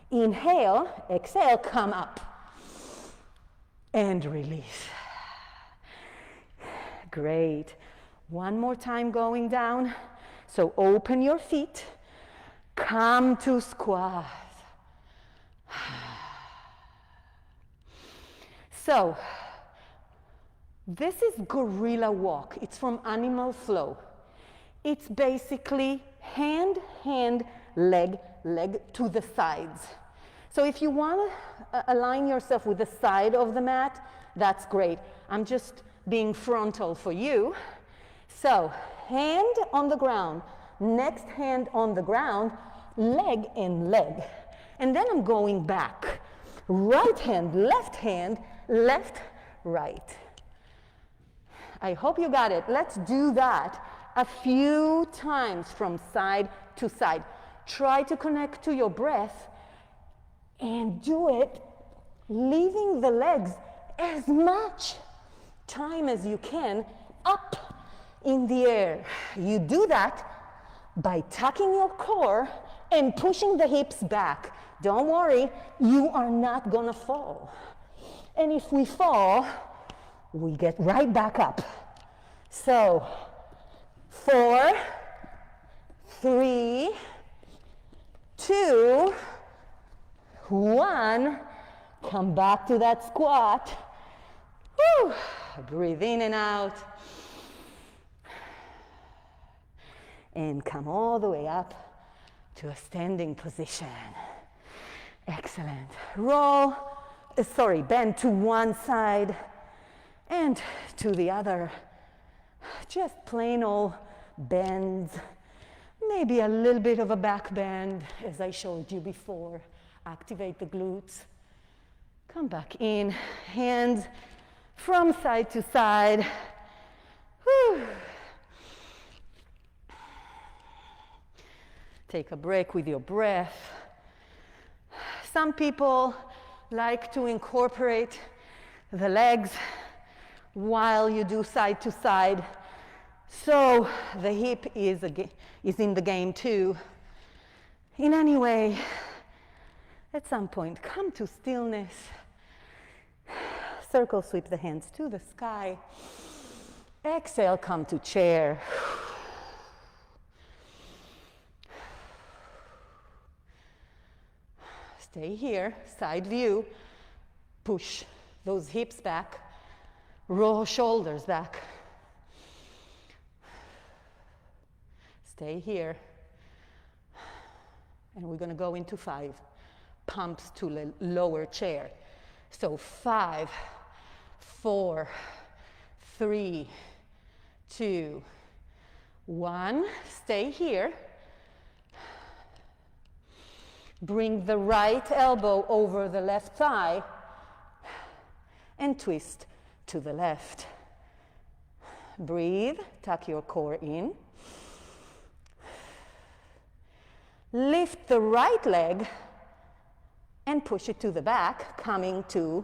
Inhale, exhale, come up. And release. Great. One more time going down. So open your feet, come to squat. So, this is gorilla walk. It's from Animal Flow. It's basically hand, leg to the sides. So if you want to align yourself with the side of the mat, that's great. I'm just being frontal for you. So, hand on the ground, Next hand on the ground, leg and leg. And then I'm going back. Right hand, left, right. I hope you got it. Let's do that a few times from side to side. Try to connect to your breath and do it leaving the legs as much time as you can up in the air. You do that by tucking your core and pushing the hips back. Don't worry, you are not gonna fall. And if we fall, we get right back up. So, 4, 3, 2, 1. Come back to that squat. Whew. Breathe in and out. And come all the way up to a standing position. Excellent. Bend to one side and to the other. Just plain old bends. Maybe a little bit of a back bend, as I showed you before. Activate the glutes. Come back in, hands from side to side. Whew. Take a break with your breath. Some people like to incorporate the legs while you do side to side. So the hip is in the game too. In any way, at some point, come to stillness. Circle sweep the hands to the sky. Exhale, come to chair. Stay here, side view. Push those hips back. Roll shoulders back. Stay here. And we're going to go into 5 pumps to the lower chair. So 5, 4, 3, 2, 1. Stay here. Bring the right elbow over the left thigh and twist to the left. Breathe, tuck your core in. Lift the right leg and push it to the back, coming to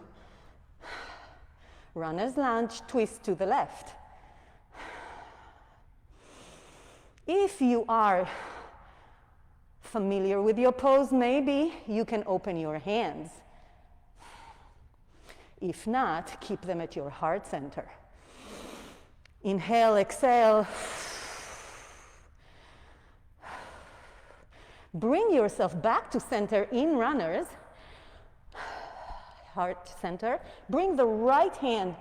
runner's lunge, twist to the left. If you are familiar with your pose, maybe you can open your hands. If not, keep them at your heart center. Inhale, exhale. Bring yourself back to center in runners. Heart center. Bring the right hand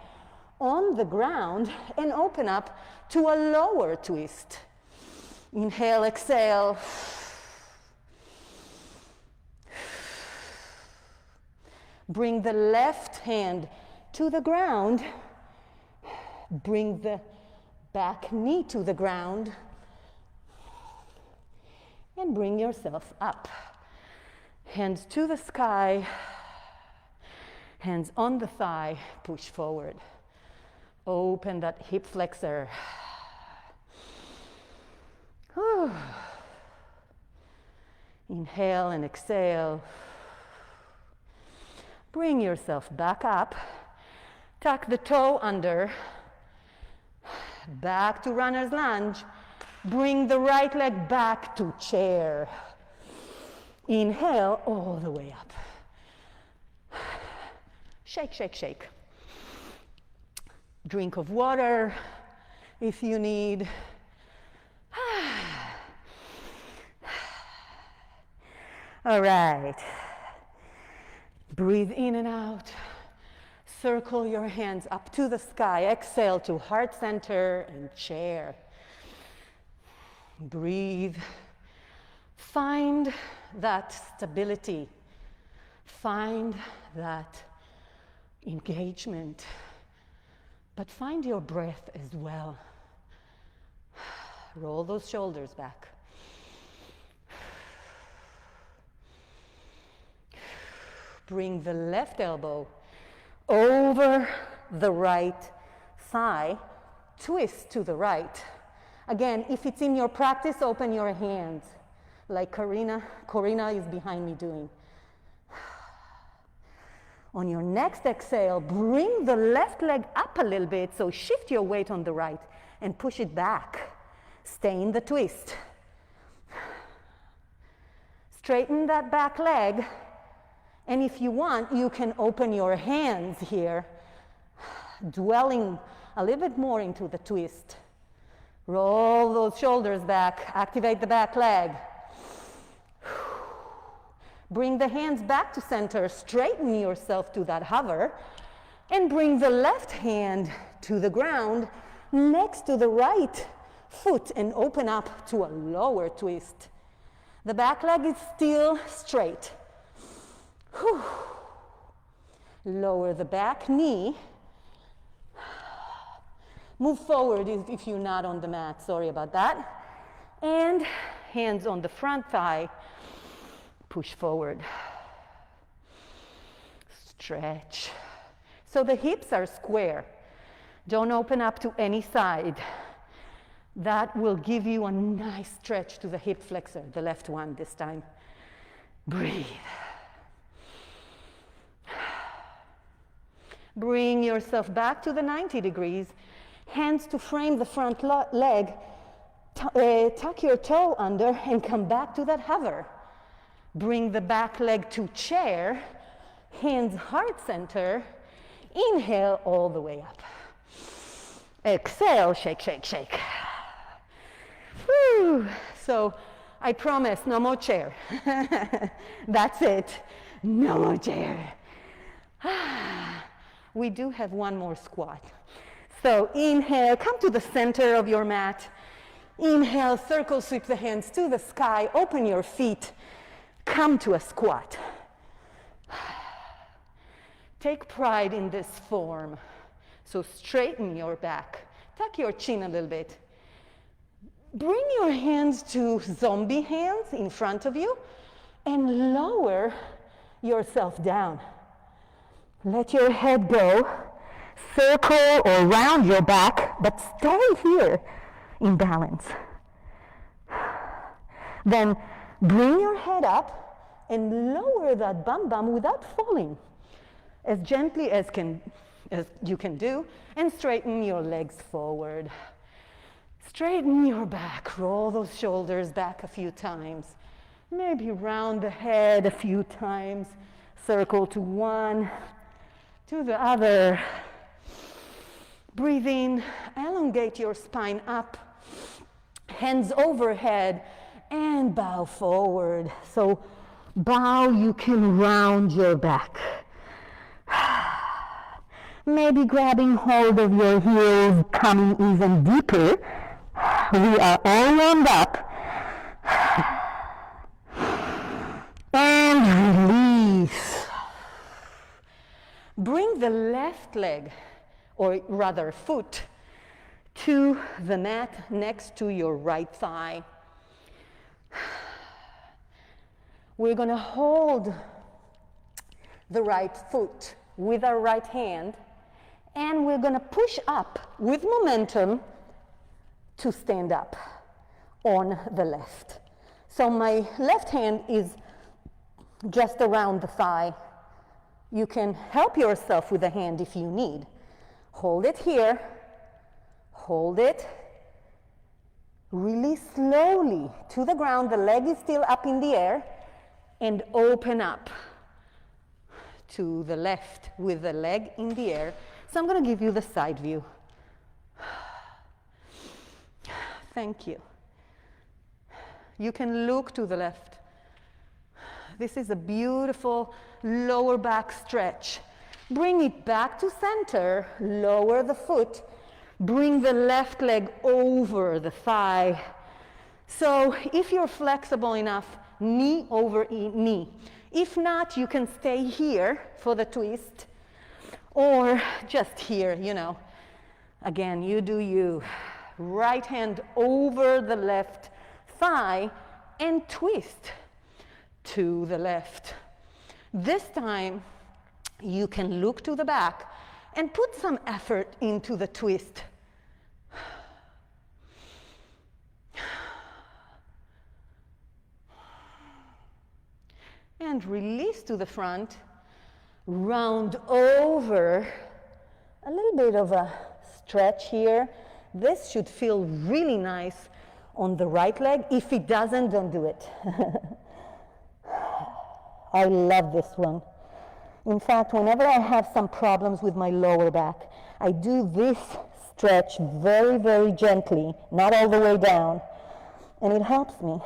on the ground and open up to a lower twist. Inhale, exhale. Bring the left hand to the ground. Bring the back knee to the ground. And bring yourself up. Hands to the sky. Hands on the thigh. Push forward. Open that hip flexor. Whew. Inhale and exhale. Bring yourself back up. Tuck the toe under. Back to runner's lunge. Bring the right leg back to chair. Inhale all the way up. Shake, shake, shake. Drink of water if you need. All right. Breathe in and out. Circle your hands up to the sky. Exhale to heart center and chair. Breathe. Find that stability. Find that engagement. But find your breath as well. Roll those shoulders back. Bring the left elbow over the right thigh. Twist to the right. Again, if it's in your practice, open your hands like Corina is behind me doing. On your next exhale, bring the left leg up a little bit, so shift your weight on the right and push it back. Stay in the twist. Straighten that back leg, and if you want, you can open your hands here, dwelling a little bit more into the twist. Roll those shoulders back, activate the back leg. Bring the hands back to center, straighten yourself to that hover, and bring the left hand to the ground next to the right foot and open up to a lower twist. The back leg is still straight. Whew. Lower the back knee. Move forward if you're not on the mat, sorry about that. And hands on the front thigh. Push forward. Stretch. So the hips are square. Don't open up to any side. That will give you a nice stretch to the hip flexor, the left one this time. Breathe. Bring yourself back to the 90 degrees. Hands to frame the front leg. Tuck your toe under and come back to that hover. Bring the back leg to chair, hands heart center. Inhale all the way up. Exhale, shake, shake, shake. Whew. So I promise, no more chair. That's it. No more chair. We do have one more squat. So inhale, come to the center of your mat. Inhale, circle sweep the hands to the sky, open your feet. Come to a squat. Take pride in this form. So straighten your back. Tuck your chin a little bit. Bring your hands to zombie hands in front of you and lower yourself down. Let your head go. Circle or round your back, but stay here in balance. Then bring your head up and lower that bum without falling, as gently as you can do, and straighten your legs forward. Straighten your back, roll those shoulders back a few times. Maybe round the head a few times. Circle to one, to the other. Breathe in, elongate your spine up, hands overhead, and bow forward. So bow, you can round your back. Maybe grabbing hold of your heels, coming even deeper. We are all warmed up. And release. Bring the left leg, or rather foot, to the mat next to your right thigh. We're going to hold the right foot with our right hand, and we're going to push up with momentum to stand up on the left. So my left hand is just around the thigh. You can help yourself with the hand if you need. Hold it here, hold it, release slowly to the ground, the leg is still up in the air, and open up to the left with the leg in the air. So I'm going to give you the side view. Thank you. You can look to the left. This is a beautiful lower back stretch. Bring it back to center, lower the foot, bring the left leg over the thigh. So if you're flexible enough, knee over knee. If not, you can stay here for the twist, or just here, you know. Again, you do you. Right hand over the left thigh and twist to the left. This time, you can look to the back and put some effort into the twist. And release to the front, round over, a little bit of a stretch here. This should feel really nice on the right leg. If it doesn't, don't do it. I love this one. In fact, whenever I have some problems with my lower back, I do this stretch very, very gently, not all the way down, and it helps me.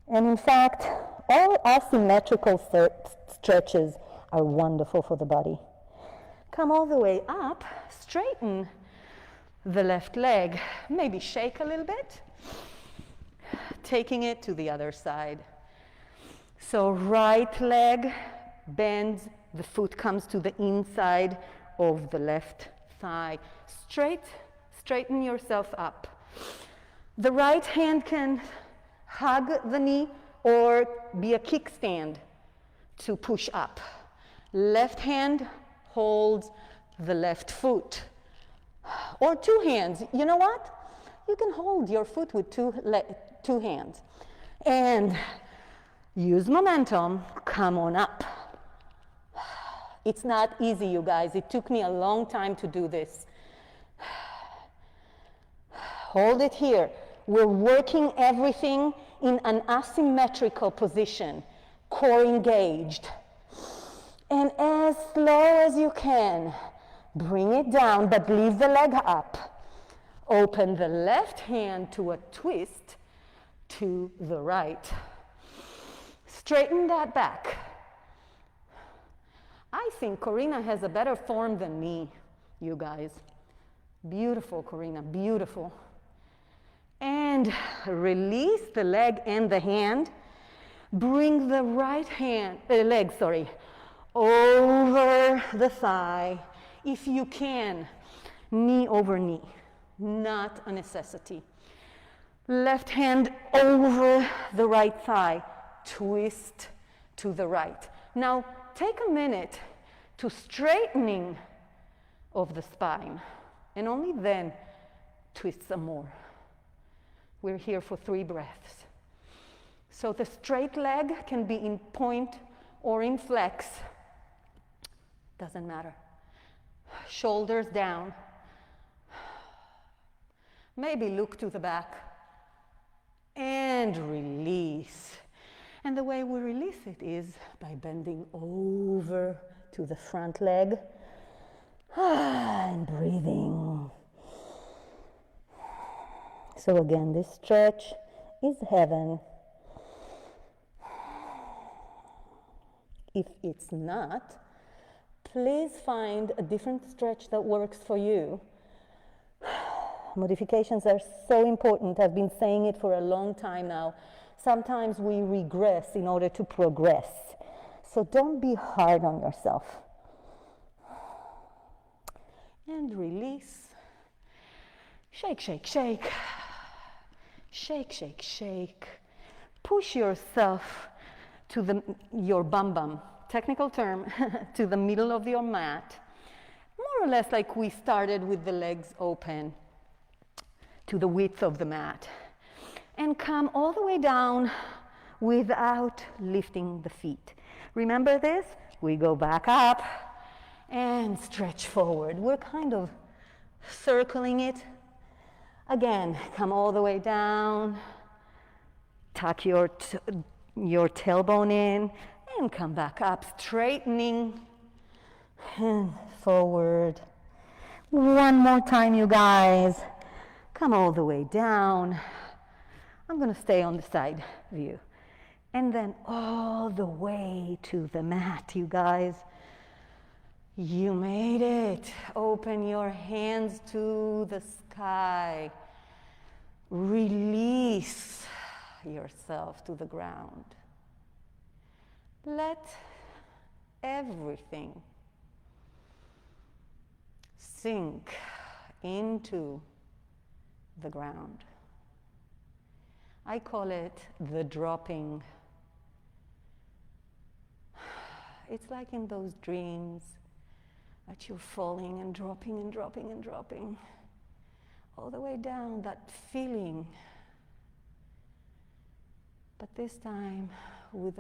And in fact, all asymmetrical stretches are wonderful for the body. Come all the way up, straighten the left leg, maybe shake a little bit, taking it to the other side. So right leg bends, the foot comes to the inside of the left thigh. Straighten yourself up. The right hand can hug the knee or be a kickstand to push up. Left hand holds the left foot. Or two hands. You know what? You can hold your foot with two hands. And use momentum, come on up. It's not easy, you guys. It took me a long time to do this. Hold it here. We're working everything in an asymmetrical position, core engaged. And as slow as you can, bring it down, but leave the leg up. Open the left hand to a twist to the right. Straighten that back. I think Corina has a better form than me, you guys. Beautiful, Corina, beautiful. And release the leg and the hand. Bring the right hand, leg, over the thigh. If you can, knee over knee, not a necessity. Left hand over the right thigh, twist to the right. Now, take a minute to straightening of the spine, and only then twist some more. We're here for 3 breaths. So the straight leg can be in point or in flex. Doesn't matter. Shoulders down. Maybe look to the back. And release. And the way we release it is by bending over to the front leg and breathing. So again, this stretch is heaven. If it's not, please find a different stretch that works for you. Modifications are so important. I've been saying it for a long time now. Sometimes we regress in order to progress. So don't be hard on yourself. And release. Shake, shake, shake. Shake, shake, shake. Push yourself to your bum, technical term, to the middle of your mat. More or less like we started with the legs open to the width of the mat. And come all the way down without lifting the feet. Remember this? We go back up and stretch forward. We're kind of circling it. Again, come all the way down, tuck your tailbone in, and come back up, straightening and forward. One more time, you guys. Come all the way down. I'm going to stay on the side view. And then all the way to the mat, you guys. You made it. Open your hands to the sky. Release yourself to the ground. Let everything sink into the ground. I call it the dropping. It's like in those dreams that you're falling and dropping and dropping and dropping all the way down, that feeling. But this time with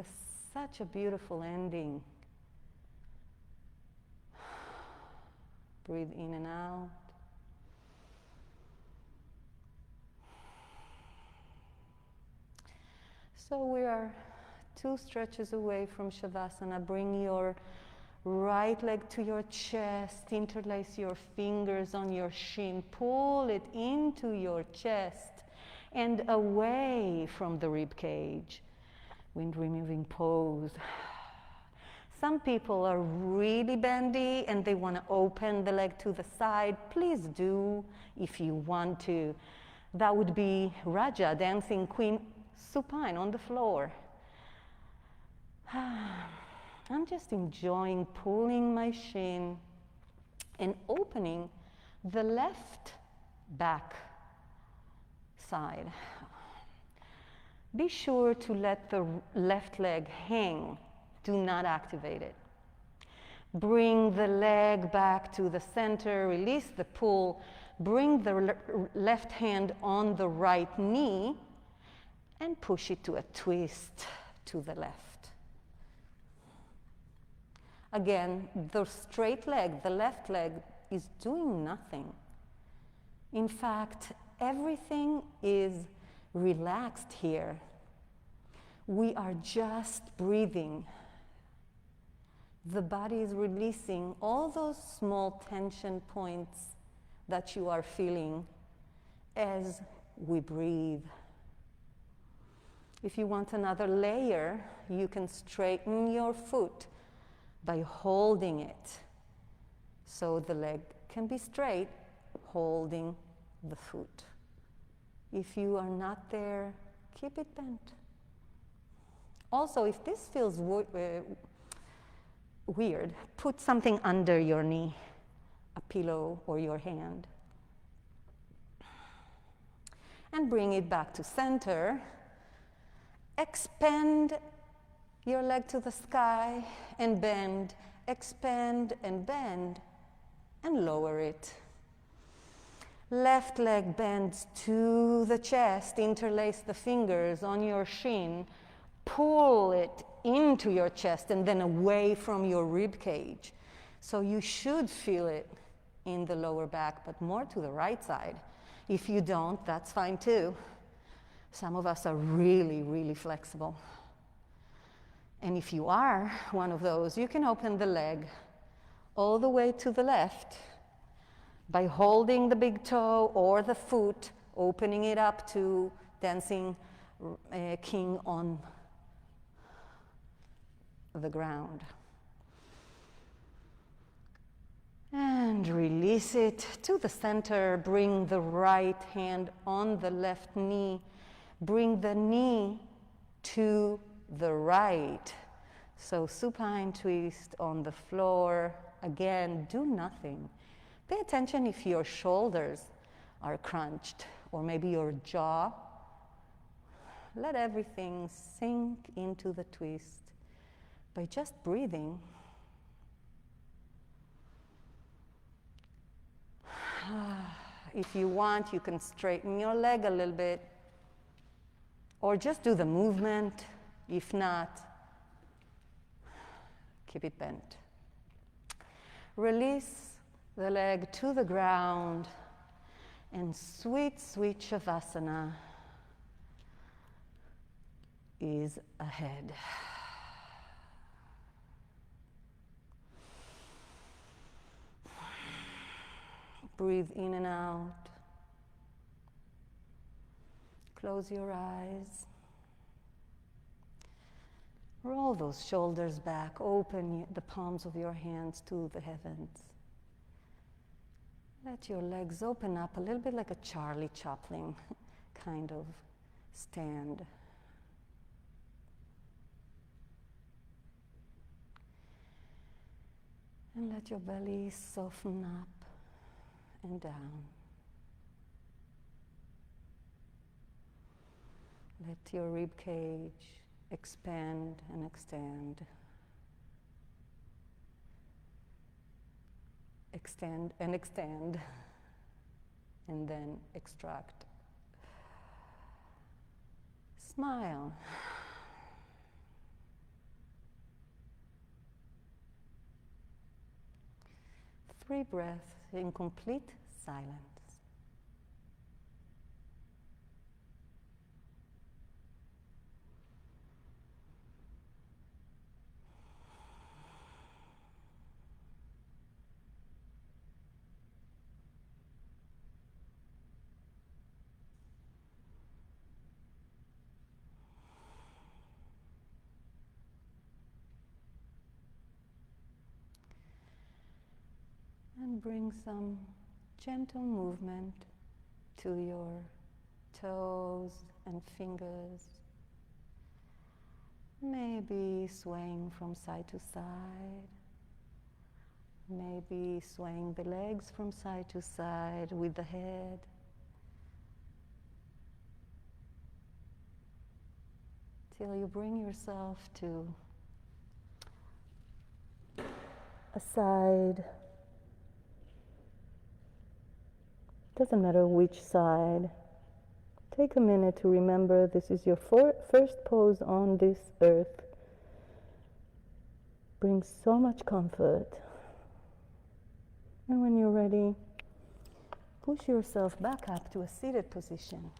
such a beautiful ending. Breathe in and out. So we are 2 stretches away from Shavasana. Bring your right leg to your chest. Interlace your fingers on your shin. Pull it into your chest and away from the rib cage. Wind removing pose. Some people are really bendy and they want to open the leg to the side. Please do if you want to. That would be Raja, dancing queen, supine on the floor. I'm just enjoying pulling my shin and opening the left back side. Be sure to let the left leg hang. Do not activate it. Bring the leg back to the center, release the pull, bring the left hand on the right knee and push it to a twist to the left. Again, the straight leg, the left leg, is doing nothing. In fact, everything is relaxed here. We are just breathing. The body is releasing all those small tension points that you are feeling as we breathe. If you want another layer, you can straighten your foot by holding it. So the leg can be straight, holding the foot. If you are not there, keep it bent. Also, if this feels weird, put something under your knee, a pillow or your hand. And bring it back to center. Expand your leg to the sky and bend, expand and bend, and lower it. Left leg bends to the chest, interlace the fingers on your shin, pull it into your chest and then away from your rib cage. So you should feel it in the lower back, but more to the right side. If you don't, that's fine too. Some of us are really, really flexible. And if you are one of those, you can open the leg all the way to the left by holding the big toe or the foot, opening it up to dancing king on the ground. And release it to the center. Bring the right hand on the left knee. Bring the knee to the right. So supine twist on the floor. Again, do nothing. Pay attention if your shoulders are crunched or maybe your jaw. Let everything sink into the twist by just breathing. If you want, you can straighten your leg a little bit or just do the movement. If not, keep it bent. Release the leg to the ground and sweet, sweet Shavasana is ahead. Breathe in and out. Close your eyes. Roll those shoulders back. Open the palms of your hands to the heavens. Let your legs open up a little bit like a Charlie Chaplin kind of stand. And let your belly soften up and down. Let your rib cage expand and extend. extend, and then extract. Smile. 3 breaths in complete silence. And bring some gentle movement to your toes and fingers. Maybe swaying from side to side. Maybe swaying the legs from side to side with the head. Till you bring yourself to a side. Doesn't matter which side. Take a minute to remember this is your first pose on this earth. Brings so much comfort. And when you're ready, push yourself back up to a seated position.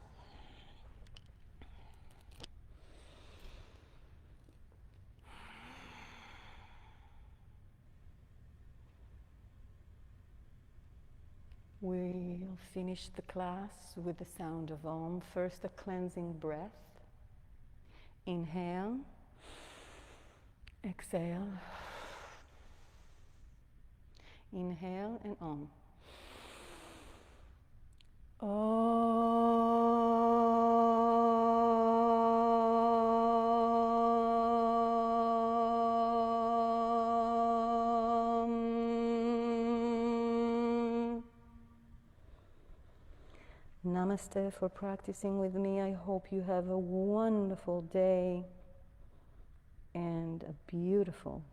We'll finish the class with the sound of Om. First, a cleansing breath. Inhale. Exhale. Inhale and Om. Namaste for practicing with me. I hope you have a wonderful day and a beautiful,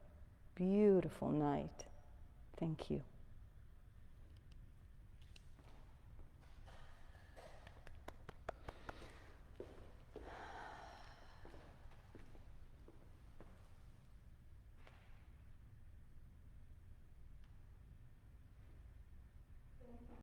beautiful night. Thank you.